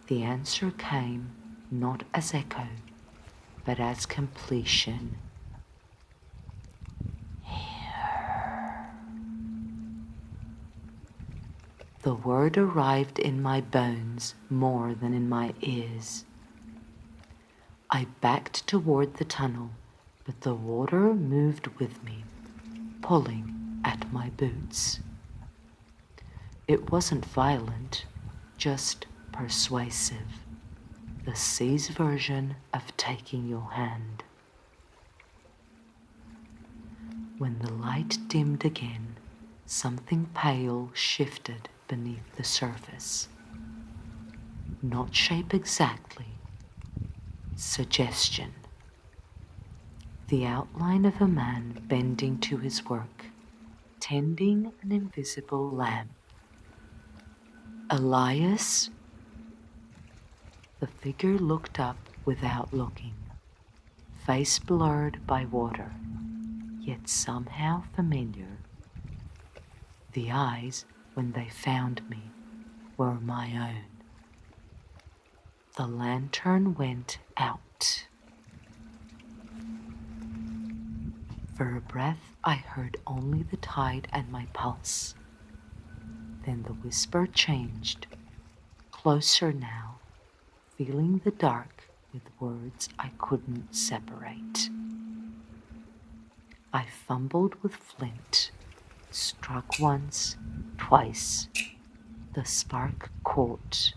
The answer came not as echo, but as completion. Here. The word arrived in my bones more than in my ears. I backed toward the tunnel, but the water moved with me, pulling at my boots. It wasn't violent, just persuasive. The sea's version of taking your hand. When the light dimmed again, something pale shifted beneath the surface. Not shape exactly. Suggestion. The outline of a man bending to his work, tending an invisible lamp. Elias? The figure looked up without looking, face blurred by water, yet somehow familiar. The eyes, when they found me, were my own. The lantern went out. For a breath, I heard only the tide and my pulse. Then the whisper changed, closer now, feeling the dark with words I couldn't separate. I fumbled with flint, struck once, twice. The spark caught.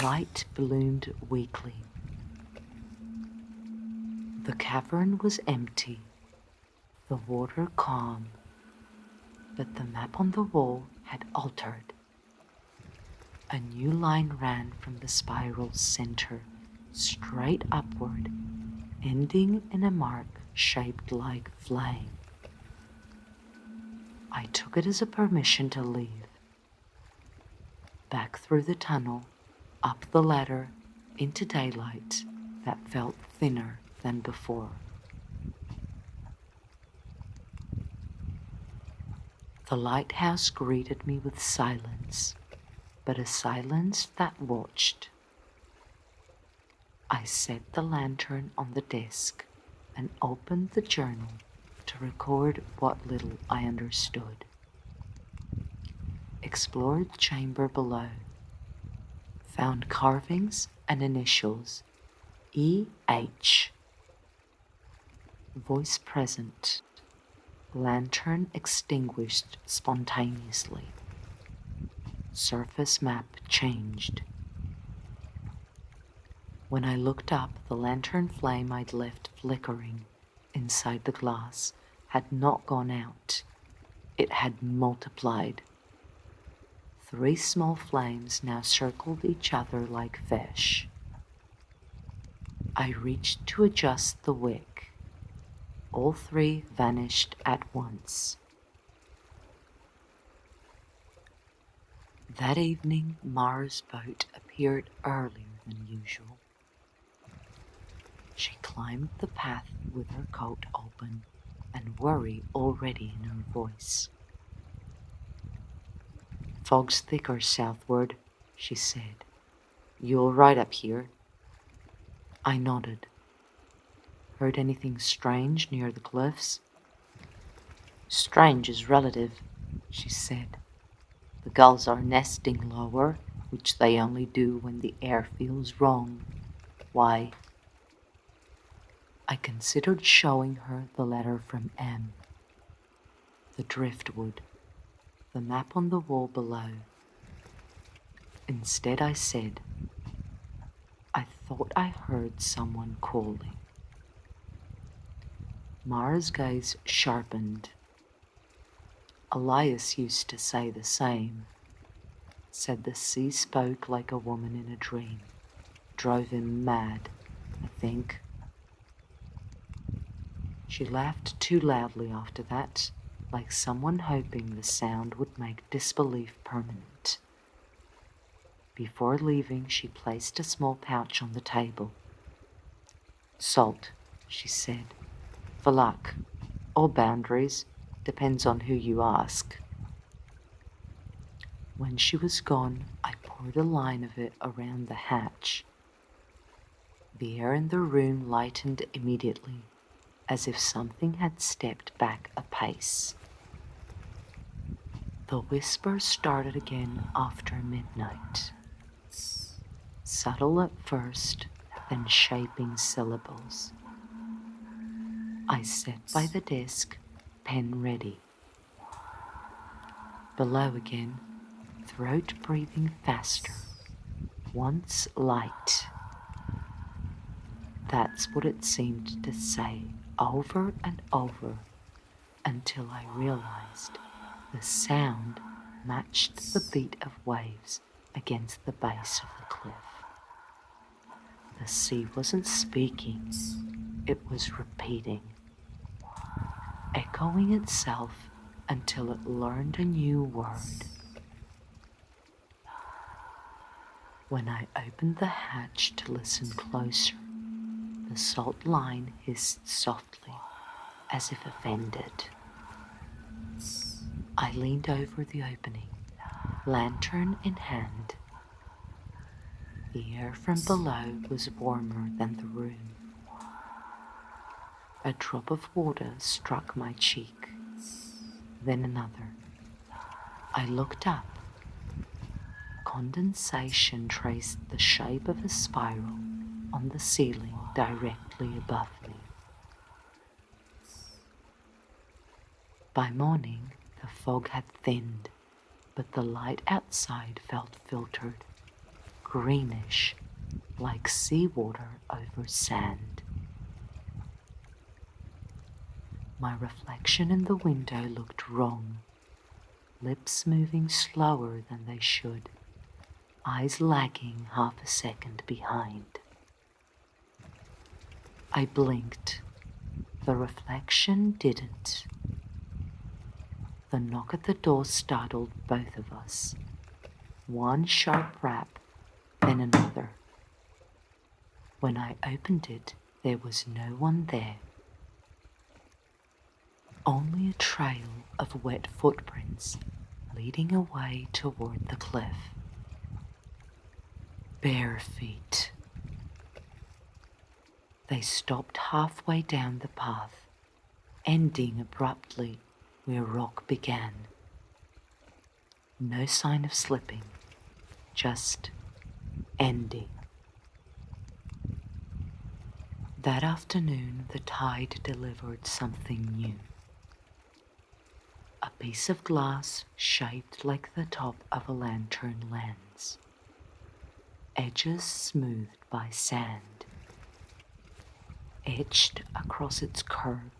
Light bloomed weakly. The cavern was empty, the water calm, but the map on the wall had altered. A new line ran from the spiral's center, straight upward, ending in a mark shaped like flame. I took it as a permission to leave. Back through the tunnel, up the ladder, into daylight that felt thinner than before. The lighthouse greeted me with silence, but a silence that watched. I set the lantern on the desk and opened the journal to record what little I understood. Explored the chamber below. Found carvings and initials. E.H. Voice present. Lantern extinguished spontaneously. Surface map changed. When I looked up, the lantern flame I'd left flickering inside the glass had not gone out. It had multiplied. 3 small flames now circled each other like fish. I reached to adjust the wick. All 3 vanished at once. That evening, Mara's boat appeared earlier than usual. She climbed the path with her coat open and worry already in her voice. Fog's thicker southward, she said. You all right up here? I nodded. Heard anything strange near the cliffs? Strange is relative, she said. The gulls are nesting lower, which they only do when the air feels wrong. Why? I considered showing her the letter from M. The driftwood, the map on the wall below. Instead I said, I thought I heard someone calling. Mara's gaze sharpened. Elias used to say the same. Said the sea spoke like a woman in a dream. Drove him mad, I think. She laughed too loudly after that, like someone hoping the sound would make disbelief permanent. Before leaving, she placed a small pouch on the table. Salt, she said, for luck, or boundaries, depends on who you ask. When she was gone, I poured a line of it around the hatch. The air in the room lightened immediately, as if something had stepped back a pace. The whisper started again after midnight. Subtle at first, then shaping syllables. I sat by the desk, pen ready. Below again, throat breathing faster. Once light. That's what it seemed to say over and over until I realized the sound matched the beat of waves against the base of the cliff. The sea wasn't speaking, it was repeating, echoing itself until it learned a new word. When I opened the hatch to listen closer, the salt line hissed softly, as if offended. I leaned over the opening, lantern in hand. The air from below was warmer than the room. A drop of water struck my cheek, then another. I looked up. Condensation traced the shape of a spiral on the ceiling directly above me. By morning, the fog had thinned, but the light outside felt filtered, greenish, like seawater over sand. My reflection in the window looked wrong, lips moving slower than they should, eyes lagging half a second behind. I blinked. The reflection didn't. The knock at the door startled both of us. One sharp rap, then another. When I opened it, there was no one there. Only a trail of wet footprints leading away toward the cliff. Bare feet. They stopped halfway down the path, ending abruptly where rock began. No sign of slipping, just ending. That afternoon, the tide delivered something new. A piece of glass shaped like the top of a lantern lens. Edges smoothed by sand. Etched across its curve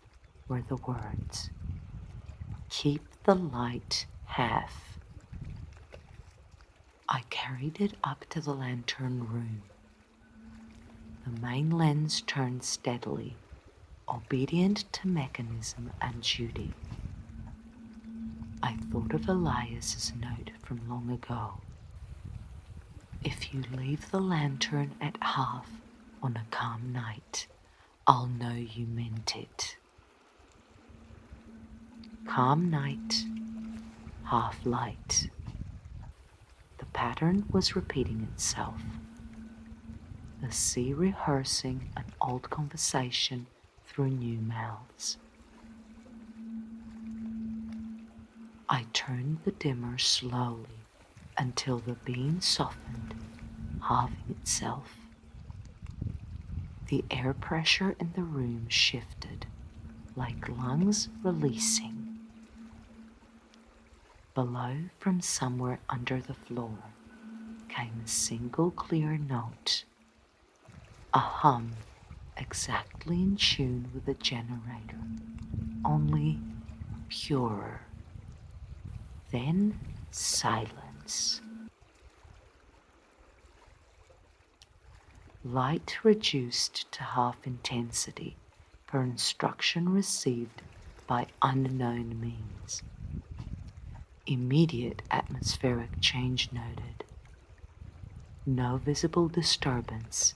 were the words, "Keep the light half." I carried it up to the lantern room. The main lens turned steadily, obedient to mechanism and duty. I thought of Elias's note from long ago. If you leave the lantern at half on a calm night, I'll know you meant it. Calm night, half light. The pattern was repeating itself. The sea rehearsing an old conversation through new mouths. I turned the dimmer slowly until the beam softened, halving itself. The air pressure in the room shifted, like lungs releasing. Below, from somewhere under the floor, came a single clear note, a hum exactly in tune with the generator, only purer. Then silence. Light reduced to half intensity for instruction received by unknown means. Immediate atmospheric change noted. No visible disturbance.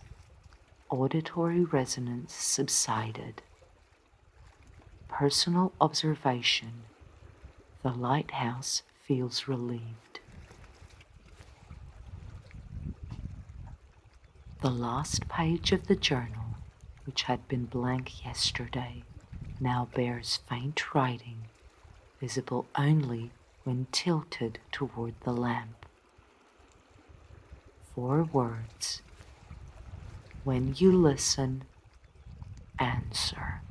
Auditory resonance subsided. Personal observation. The lighthouse feels relieved. The last page of the journal, which had been blank yesterday, now bears faint writing, visible only when tilted toward the lamp. 4 words. When you listen, answer.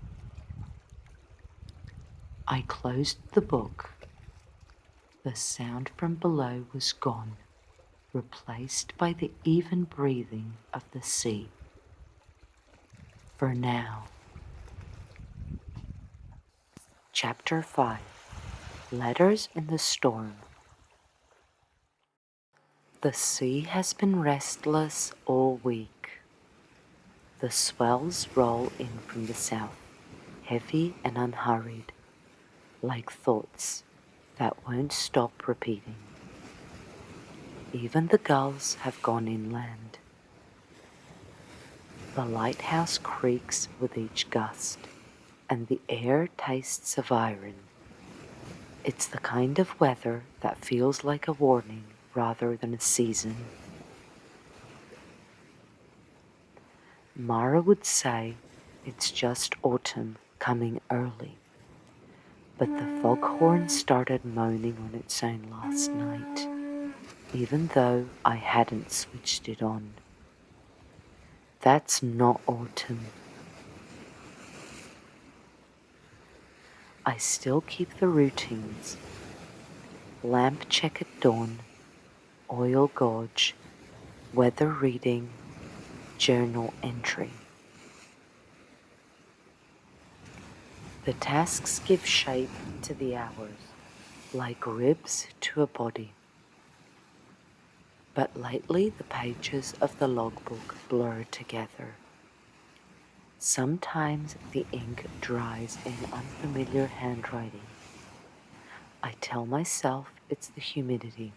I closed the book. The sound from below was gone, replaced by the even breathing of the sea. For now. Chapter 5. Letters in the Storm. The sea has been restless all week. The swells roll in from the south, heavy and unhurried, like thoughts that won't stop repeating. Even the gulls have gone inland. The lighthouse creaks with each gust, and the air tastes of iron. It's the kind of weather that feels like a warning rather than a season. Mara would say it's just autumn coming early, but the foghorn started moaning on its own last night, even though I hadn't switched it on. That's not autumn. I still keep the routines. Lamp check at dawn, oil gauge, weather reading, journal entry. The tasks give shape to the hours, like ribs to a body. But lately the pages of the logbook blur together. Sometimes the ink dries in unfamiliar handwriting. I tell myself it's the humidity.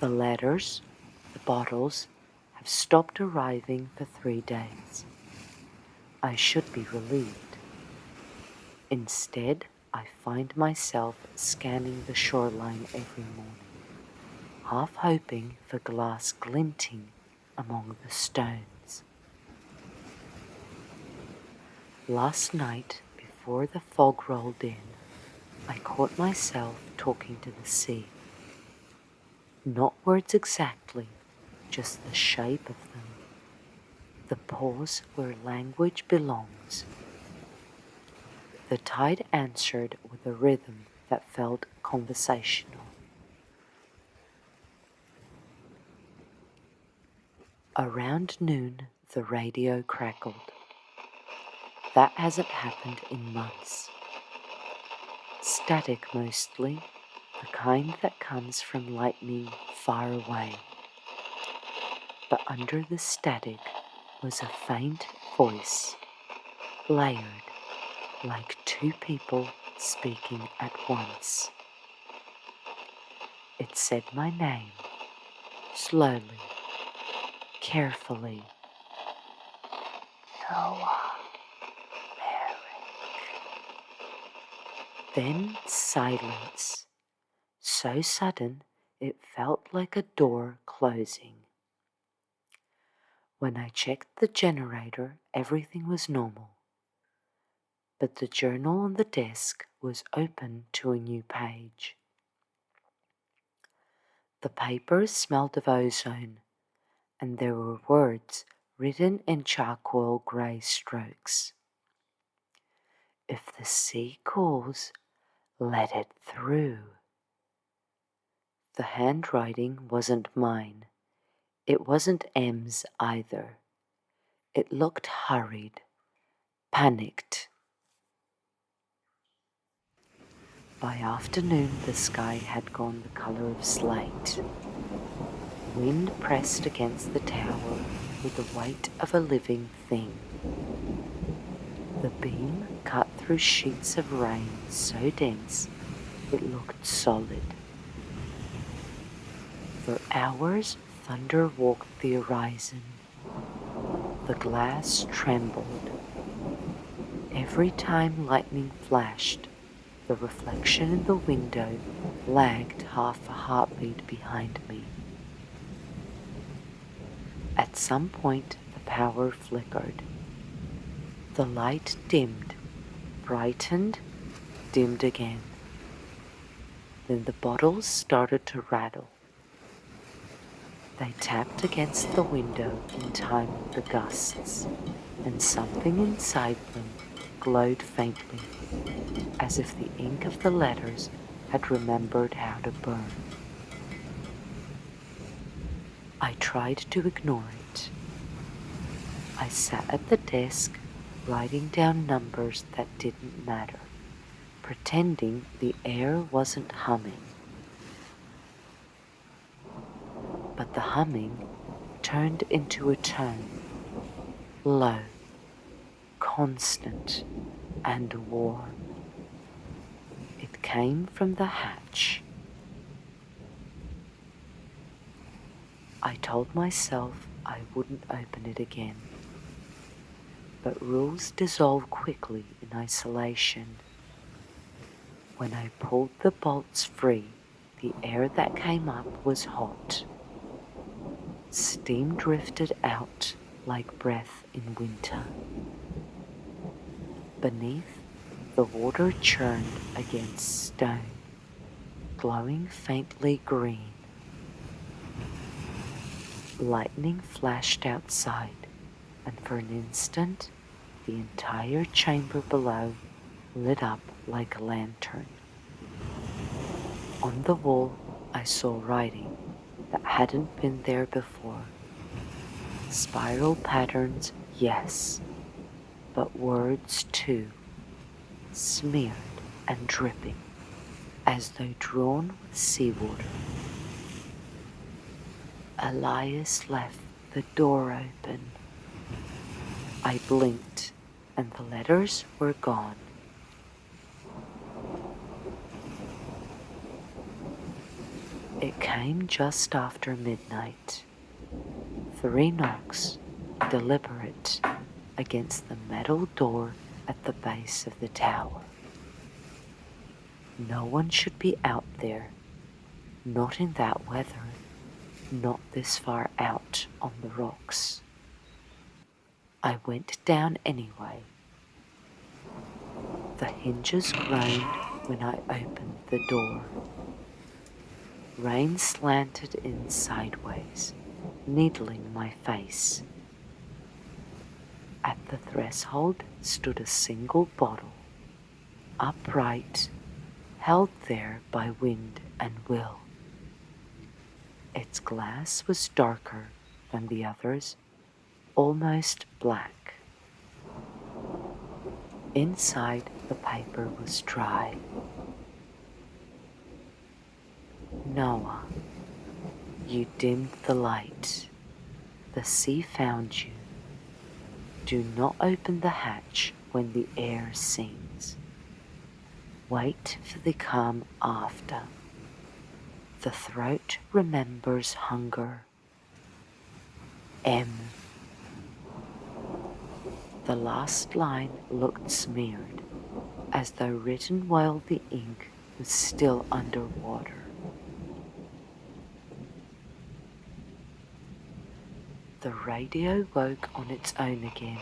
The letters, the bottles, have stopped arriving for 3 days. I should be relieved. Instead, I find myself scanning the shoreline every morning, half hoping for glass glinting among the stones. Last night, before the fog rolled in, I caught myself talking to the sea. Not words exactly, just the shape of them. The pause where language belongs. The tide answered with a rhythm that felt conversational. Around noon, the radio crackled. That hasn't happened in months. Static mostly, the kind that comes from lightning far away. But under the static was a faint voice, layered, like two people speaking at once. It said my name, slowly, carefully. Noah Merrick. Then silence, so sudden it felt like a door closing. When I checked the generator, everything was normal, but the journal on the desk was open to a new page. The paper smelled of ozone, and there were words written in charcoal grey strokes. If the sea calls, let it through. The handwriting wasn't mine. It wasn't M's either. It looked hurried, panicked. By afternoon, the sky had gone the color of slate. Wind pressed against the tower with the weight of a living thing. The beam cut through sheets of rain so dense it looked solid. For hours, thunder walked the horizon. The glass trembled. Every time lightning flashed, the reflection in the window lagged half a heartbeat behind me. At some point, the power flickered. The light dimmed, brightened, dimmed again. Then the bottles started to rattle. They tapped against the window in time with the gusts, and something inside them glowed faintly, as if the ink of the letters had remembered how to burn. I tried to ignore it. I sat at the desk, writing down numbers that didn't matter, pretending the air wasn't humming. The humming turned into a tone, low, constant, and warm. It came from the hatch. I told myself I wouldn't open it again, but rules dissolve quickly in isolation. When I pulled the bolts free, the air that came up was hot. Steam drifted out like breath in winter. Beneath, the water churned against stone, glowing faintly green. Lightning flashed outside, and for an instant, the entire chamber below lit up like a lantern. On the wall, I saw writing that hadn't been there before. Spiral patterns, yes, but words too, smeared and dripping, as though drawn with seawater. Elias left the door open. I blinked, and the letters were gone. It came just after midnight. 3 knocks, deliberate, against the metal door at the base of the tower. No one should be out there, not in that weather, not this far out on the rocks. I went down anyway. The hinges groaned when I opened the door. Rain slanted in sideways, needling my face. At the threshold stood a single bottle, upright, held there by wind and will. Its glass was darker than the others, almost black. Inside, the paper was dry. Noah, you dimmed the light. The sea found you. Do not open the hatch when the air sings. Wait for the calm after. The throat remembers hunger. M. The last line looked smeared, as though written while the ink was still underwater. The radio woke on its own again,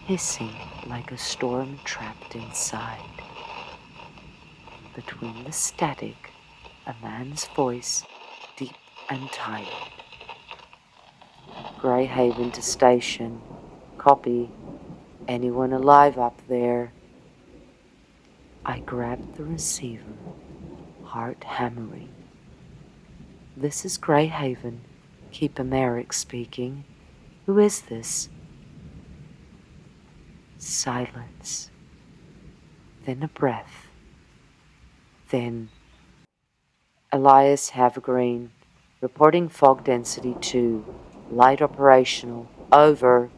hissing like a storm trapped inside. Between the static, a man's voice, deep and tired. Greyhaven to station. Copy. Anyone alive up there? I grabbed the receiver, heart hammering. This is Greyhaven. Keeper Merrick speaking. Who is this? Silence. Then a breath. Then, Elias Havergreen, reporting fog density 2, light operational, over.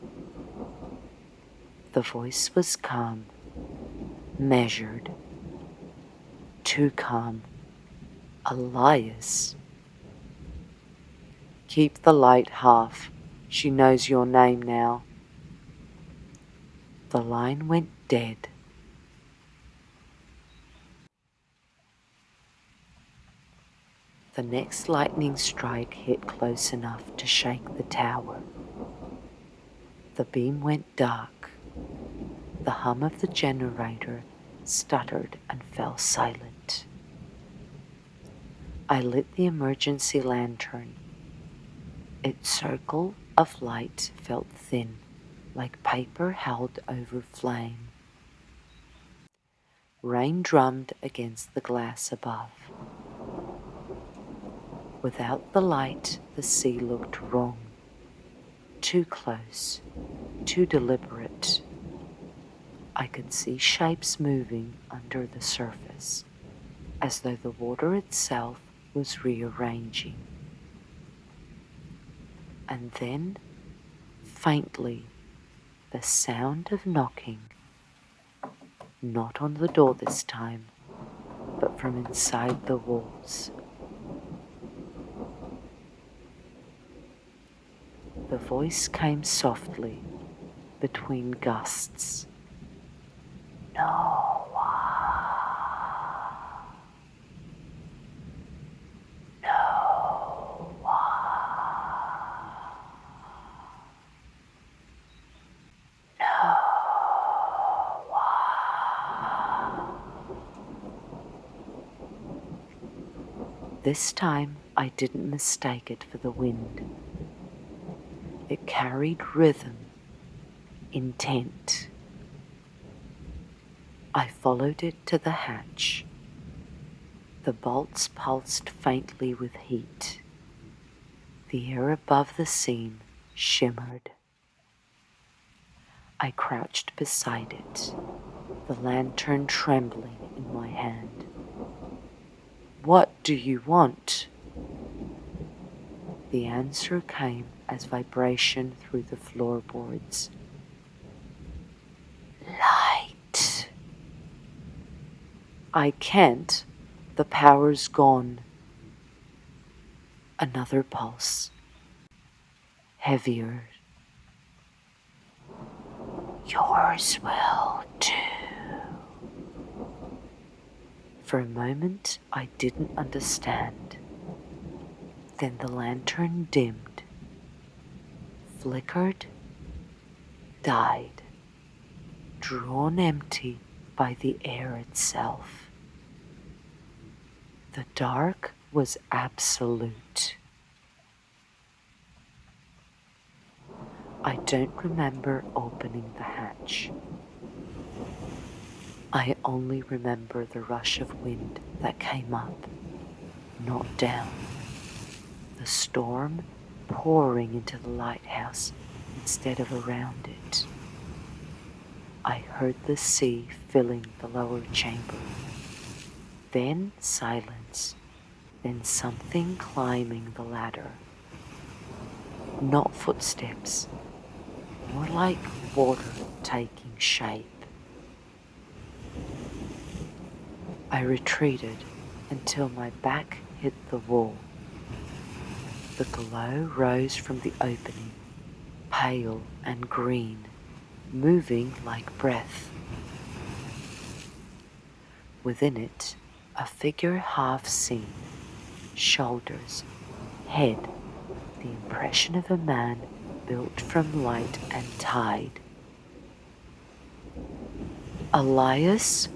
The voice was calm, measured, too calm. Elias. Keep the light half. She knows your name now. The line went dead. The next lightning strike hit close enough to shake the tower. The beam went dark. The hum of the generator stuttered and fell silent. I lit the emergency lantern. Its circle of light felt thin, like paper held over flame. Rain drummed against the glass above. Without the light, the sea looked wrong. Too close, too deliberate. I could see shapes moving under the surface, as though the water itself was rearranging. and then, faintly, the sound of knocking, not on the door this time, but from inside the walls. The voice came softly, between gusts. Noah. Noah. Noah. This time I didn't mistake it for the wind. It carried rhythm, intent. I followed it to the hatch. The bolts pulsed faintly with heat. The air above the scene shimmered. I crouched beside it, the lantern trembling in my hand. "What do you want?" The answer came as vibration through the floorboards. "Light." "I can't. The power's gone." Another pulse. Heavier. "Yours will too." For a moment I didn't understand. Then the lantern dimmed, flickered, died, drawn empty by the air itself. The dark was absolute. I don't remember opening the hatch. I only remember the rush of wind that came up, not down. The storm pouring into the lighthouse instead of around it. I heard the sea filling the lower chamber. Then silence, then something climbing the ladder. Not footsteps, more like water taking shape. I retreated until my back hit the wall. The glow rose from the opening, pale and green, moving like breath. Within it, a figure half seen, shoulders, head, the impression of a man built from light and tide. "Elias?"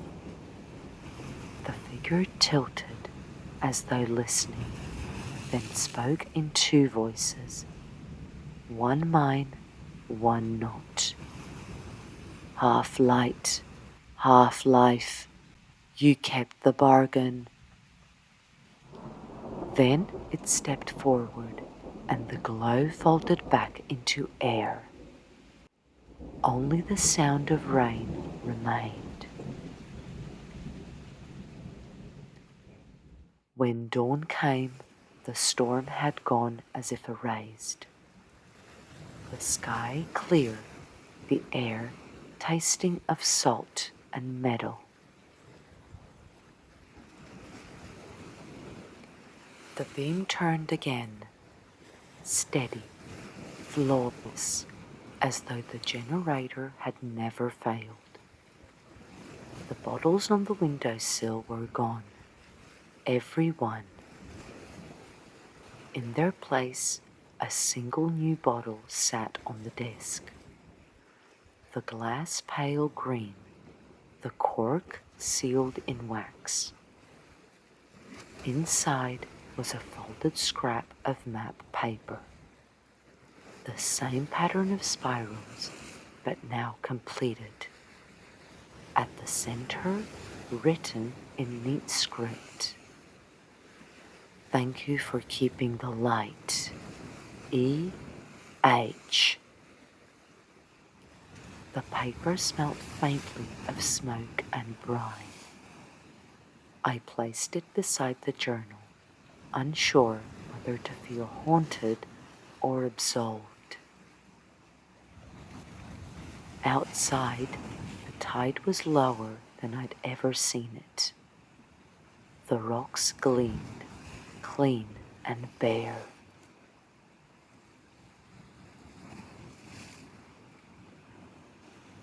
The figure tilted as though listening, then spoke in two voices, one mine, one not. "Half light, half life. You kept the bargain." Then it stepped forward, and the glow folded back into air. Only the sound of rain remained. When dawn came, the storm had gone as if erased. The sky clear, the air tasting of salt and metal. The beam turned again, steady, flawless, as though the generator had never failed. The bottles on the windowsill were gone, every one. In their place, a single new bottle sat on the desk. The glass pale green, the cork sealed in wax. Inside was a folded scrap of map paper. The same pattern of spirals, but now completed. At the center, written in neat script. "Thank you for keeping the light. E.H." The paper smelt faintly of smoke and brine. I placed it beside the journal, unsure whether to feel haunted or absolved. Outside, the tide was lower than I'd ever seen it. The rocks gleamed, clean and bare.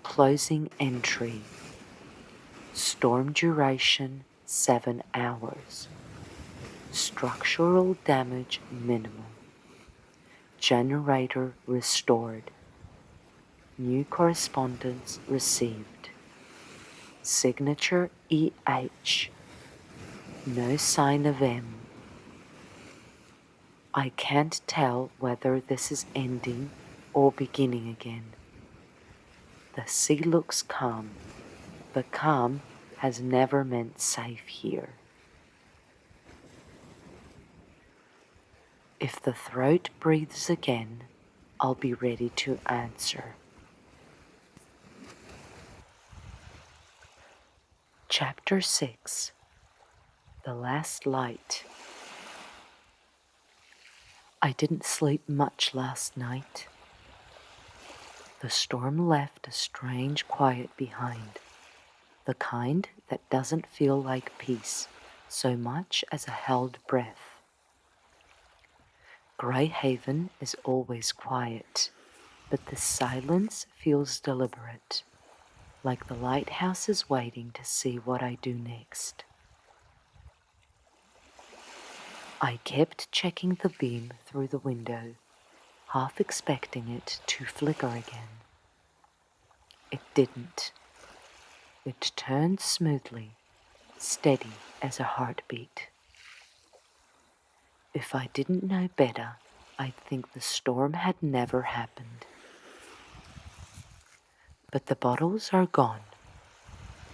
Closing entry. Storm duration 7 hours. Structural damage minimal. Generator restored. New correspondence received. Signature EH. No sign of M. I can't tell whether this is ending or beginning again. The sea looks calm, but calm has never meant safe here. If the throat breathes again, I'll be ready to answer. Chapter 6. The Last Light. I didn't sleep much last night. The storm left a strange quiet behind, the kind that doesn't feel like peace so much as a held breath. Greyhaven is always quiet, but the silence feels deliberate, like the lighthouse is waiting to see what I do next. I kept checking the beam through the window, half expecting it to flicker again. It didn't. It turned smoothly, steady as a heartbeat. If I didn't know better, I'd think the storm had never happened. But the bottles are gone,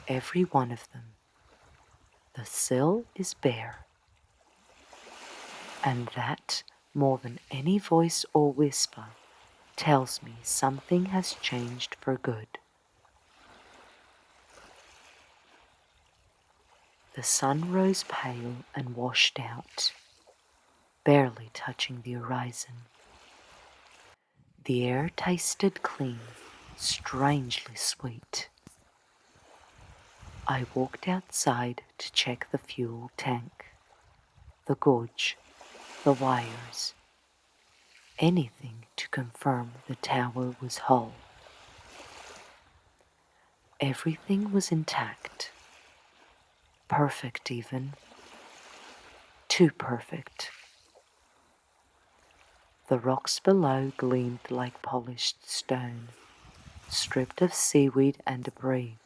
every one of them. The sill is bare. And that, more than any voice or whisper, tells me something has changed for good. The sun rose pale and washed out, barely touching the horizon. The air tasted clean, strangely sweet. I walked outside to check the fuel tank, the gauge, the wires, anything to confirm the tower was whole. Everything was intact, perfect even, too perfect. The rocks below gleamed like polished stone, stripped of seaweed and debris.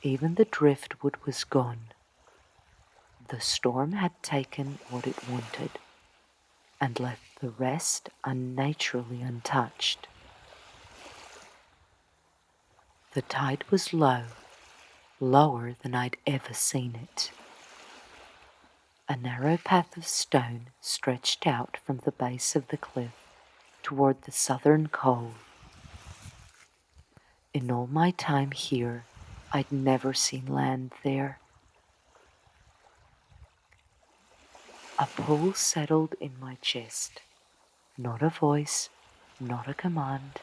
Even the driftwood was gone. The storm had taken what it wanted and left the rest unnaturally untouched. The tide was low, lower than I'd ever seen it. A narrow path of stone stretched out from the base of the cliff toward the southern cove. In all my time here, I'd never seen land there. A pull settled in my chest. Not a voice, not a command,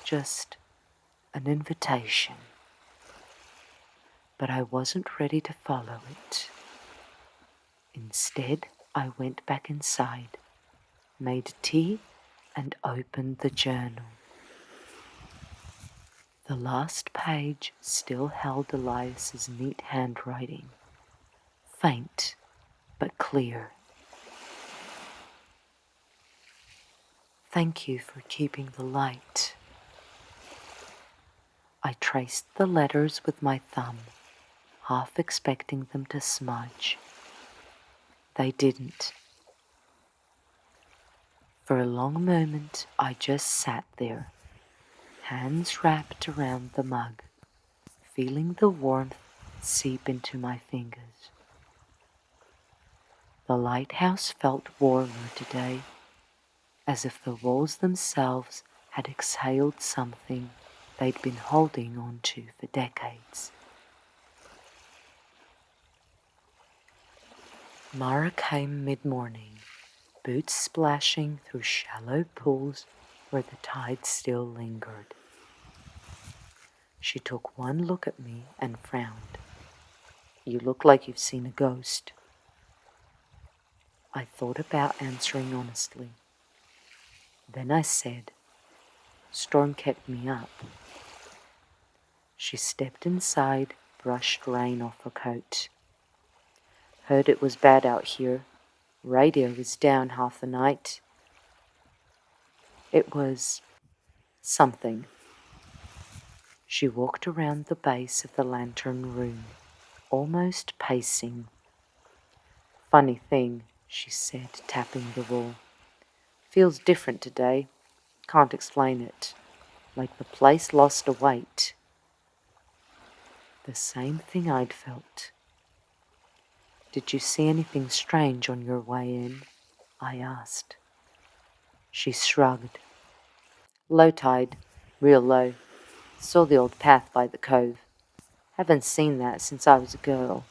just an invitation. But I wasn't ready to follow it. Instead, I went back inside, made tea, and opened the journal. The last page still held Elias's neat handwriting, faint but clear. Thank you for keeping the light. I traced the letters with my thumb, half expecting them to smudge. They didn't. For a long moment, I just sat there, hands wrapped around the mug, feeling the warmth seep into my fingers. The lighthouse felt warmer today, as if the walls themselves had exhaled something they'd been holding on to for decades. Mara came mid-morning, boots splashing through shallow pools where the tide still lingered. She took one look at me and frowned. "You look like you've seen a ghost." I thought about answering honestly. Then I said, "Storm kept me up." She stepped inside, brushed rain off her coat. "Heard it was bad out here. Radio was down half the night. It was something." She walked around the base of the lantern room, almost pacing. "Funny thing," she said, tapping the wall. "Feels different today. Can't explain it. Like the place lost a weight." The same thing I'd felt. "Did you see anything strange on your way in?" I asked. She shrugged. "Low tide, real low. Saw the old path by the cove. Haven't seen that since I was a girl."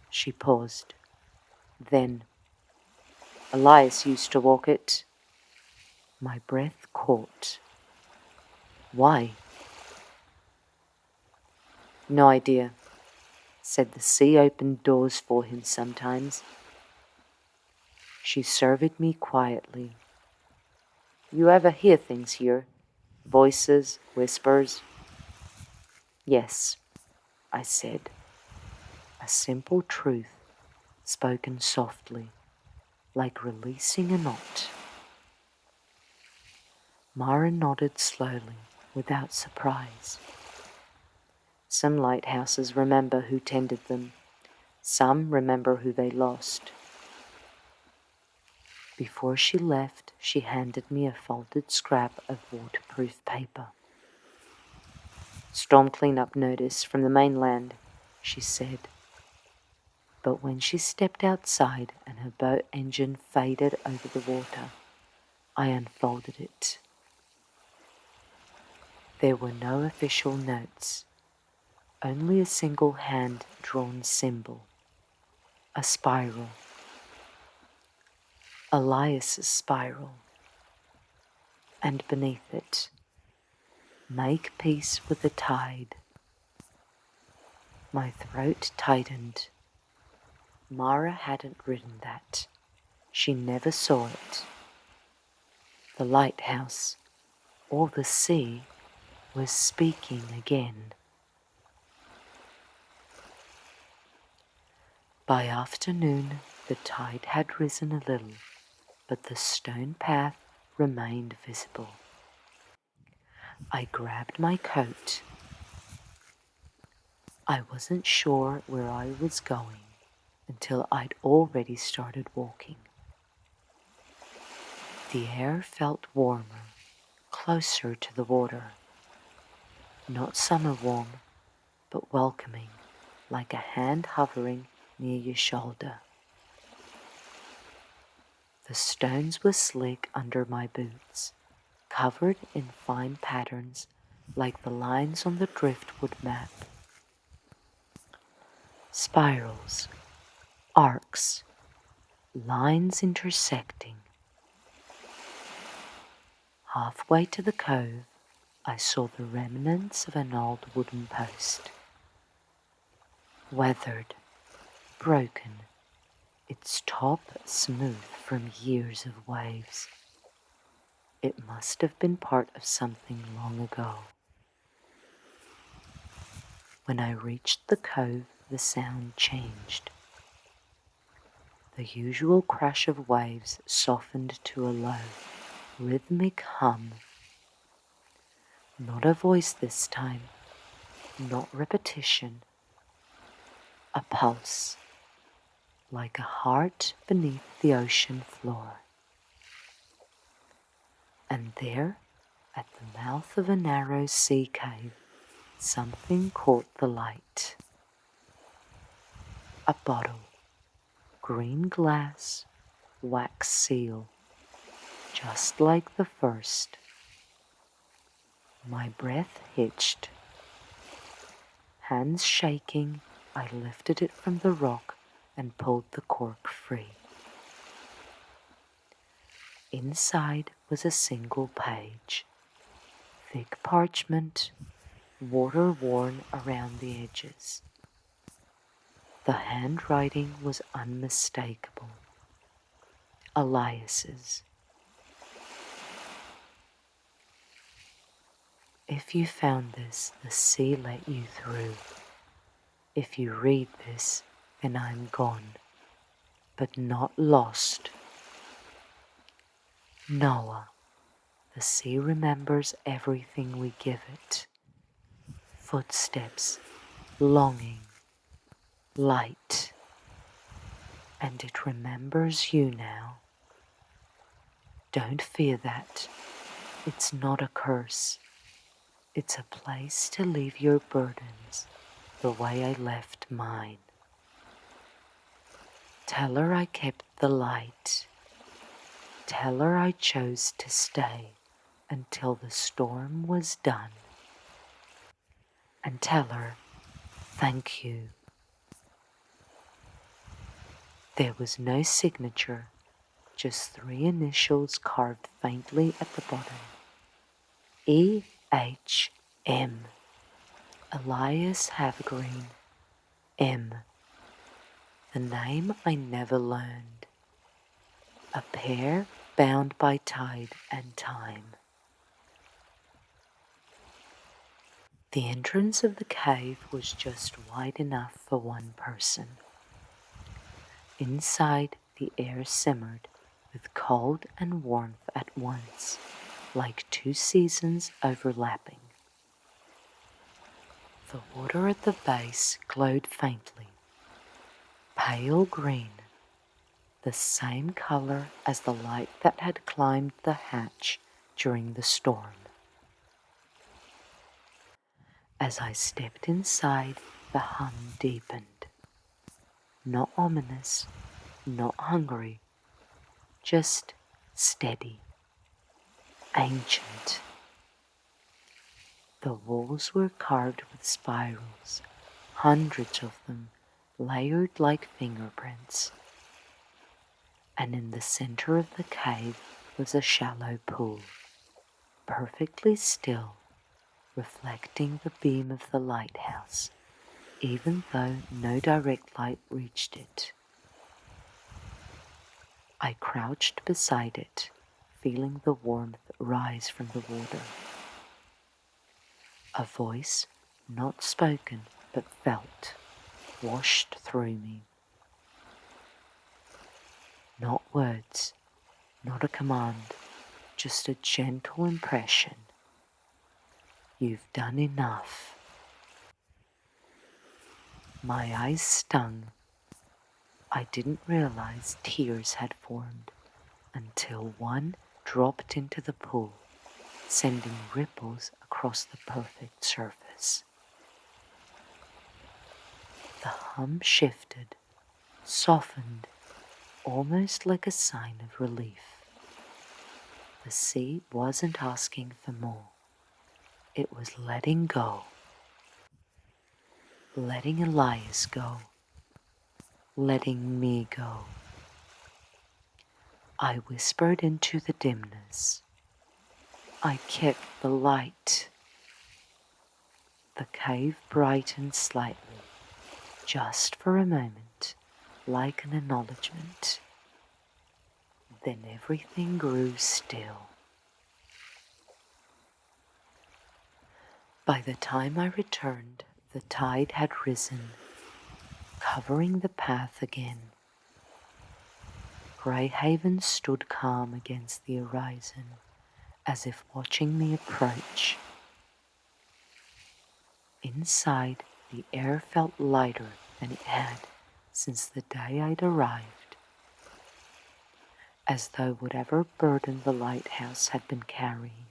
She paused. Then, "Elias used to walk it." My breath caught. "Why?" "No idea. Said the sea opened doors for him sometimes." She surveyed me quietly. "You ever hear things here? Voices, whispers?" "Yes," I said. A simple truth, spoken softly, like releasing a knot. Mara nodded slowly, without surprise. "Some lighthouses remember who tended them. Some remember who they lost." Before she left, she handed me a folded scrap of waterproof paper. "Storm cleanup notice from the mainland," she said. But when she stepped outside and her boat engine faded over the water, I unfolded it. There were no official notes, only a single hand-drawn symbol, a spiral. Elias's spiral. And beneath it, "Make peace with the tide." My throat tightened. Mara hadn't written that. She never saw it. The lighthouse, or the sea, was speaking again. By afternoon, the tide had risen a little, but the stone path remained visible. I grabbed my coat. I wasn't sure where I was going until I'd already started walking. The air felt warmer, closer to the water. Not summer warm, but welcoming, like a hand hovering near your shoulder. The stones were slick under my boots, covered in fine patterns like the lines on the driftwood map. Spirals, arcs, lines intersecting. Halfway to the cove, I saw the remnants of an old wooden post. Weathered, broken, its top smooth from years of waves. It must have been part of something long ago. When I reached the cove, the sound changed. The usual crash of waves softened to a low, rhythmic hum. Not a voice this time, not repetition. A pulse, like a heart beneath the ocean floor. And there, at the mouth of a narrow sea cave, something caught the light. A bottle, green glass, wax seal, just like the first. My breath hitched. Hands shaking, I lifted it from the rock and pulled the cork free. Inside was a single page, thick parchment, water worn around the edges. The handwriting was unmistakable. Elias's. If you found this, the sea let you through. If you read this, then I'm gone, but not lost. Noah, the sea remembers everything we give it. Footsteps, longing, light, and it remembers you now. Don't fear that. It's not a curse. It's a place to leave your burdens the way I left mine. Tell her I kept the light. Tell her I chose to stay until the storm was done. And tell her, thank you. There was no signature, just 3 initials carved faintly at the bottom. E-H-M. Elias Havergreen. M. The name I never learned. A pair bound by tide and time. The entrance of the cave was just wide enough for one person. Inside, the air simmered with cold and warmth at once, like 2 seasons overlapping. The water at the base glowed faintly, pale green, the same color as the light that had climbed the hatch during the storm. As I stepped inside, the hum deepened. Not ominous, not hungry, just steady, ancient. The walls were carved with spirals, hundreds of them, layered like fingerprints. And in the center of the cave was a shallow pool, perfectly still, reflecting the beam of the lighthouse, even though no direct light reached it. I crouched beside it, feeling the warmth rise from the water. A voice, not spoken but felt, washed through me. Not words, not a command, just a gentle impression. You've done enough. My eyes stung. I didn't realize tears had formed until one dropped into the pool, sending ripples across the perfect surface. The hum shifted, softened, almost like a sign of relief. The sea wasn't asking for more. It was letting go. Letting Elias go. Letting me go. I whispered into the dimness. I kept the light. The cave brightened slightly, just for a moment, like an acknowledgement. Then everything grew still. By the time I returned, the tide had risen, covering the path again. Greyhaven stood calm against the horizon, as if watching me approach. Inside, the air felt lighter than it had since the day I'd arrived, as though whatever burden the lighthouse had been carrying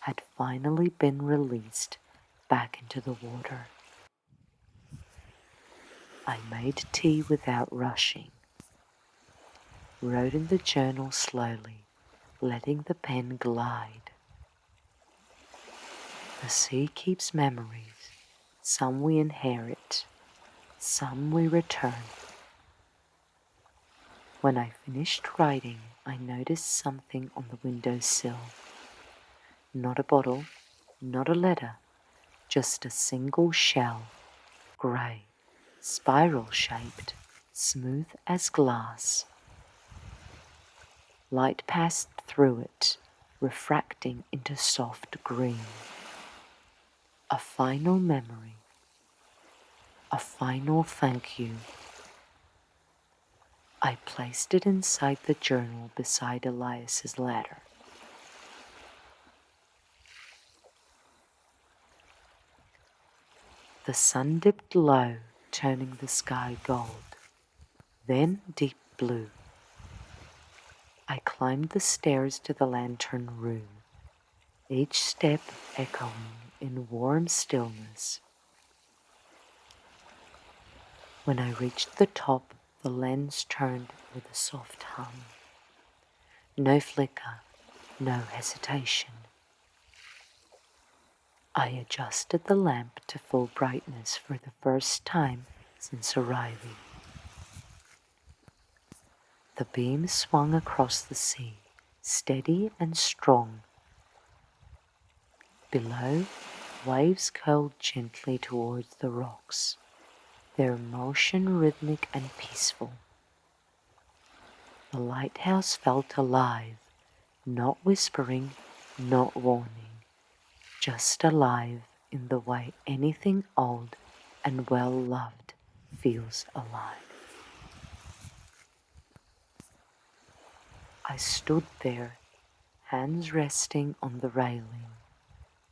had finally been released back into the water. I made tea without rushing, wrote in the journal slowly, letting the pen glide. The sea keeps memories. Some we inherit, some we return. When I finished writing, I noticed something on the windowsill. Not a bottle, not a letter, just a single shell, grey, spiral-shaped, smooth as glass. Light passed through it, refracting into soft green. A final memory, a final thank you. I placed it inside the journal beside Elias's ladder. The sun dipped low, turning the sky gold, then deep blue. I climbed the stairs to the lantern room, each step echoing in warm stillness. When I reached the top, the lens turned with a soft hum. No flicker, no hesitation. I adjusted the lamp to full brightness for the first time since arriving. The beam swung across the sea, steady and strong. Below, waves curled gently towards the rocks, their motion rhythmic and peaceful. The lighthouse felt alive, not whispering, not warning, just alive in the way anything old and well-loved feels alive. I stood there, hands resting on the railing,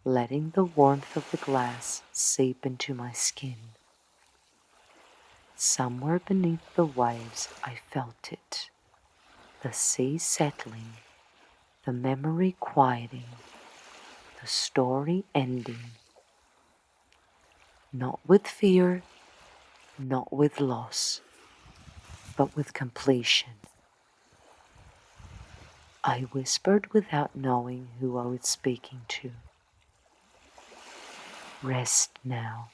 letting the warmth of the glass seep into my skin. Somewhere beneath the waves I felt it, the sea settling, the memory quieting, the story ending. Not with fear, not with loss, but with completion. I whispered without knowing who I was speaking to. Rest now.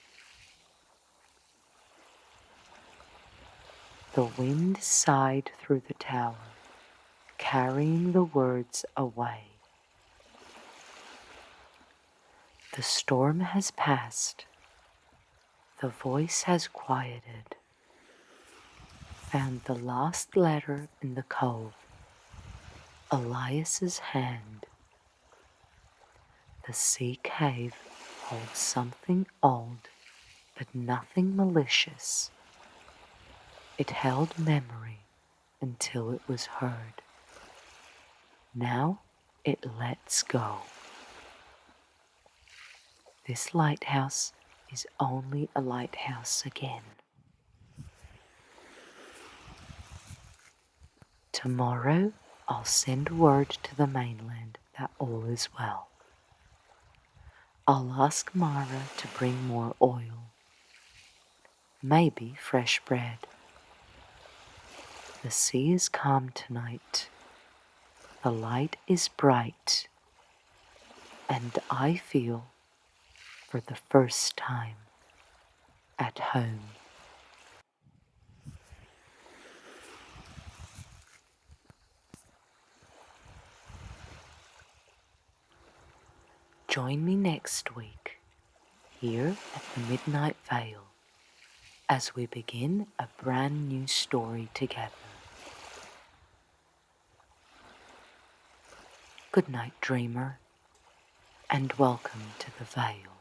The wind sighed through the tower, carrying the words away. The storm has passed. The voice has quieted. Found the last letter in the cove. Elias's hand. The sea cave holds something old, but nothing malicious. It held memory until it was heard. Now it lets go. This lighthouse is only a lighthouse again. Tomorrow I'll send word to the mainland that all is well. I'll ask Mara to bring more oil. Maybe fresh bread. The sea is calm tonight. The light is bright. And I feel, for the first time, at home. Join me next week, here at the Midnight Vale, as we begin a brand new story together. Good night, dreamer, and welcome to the Vale.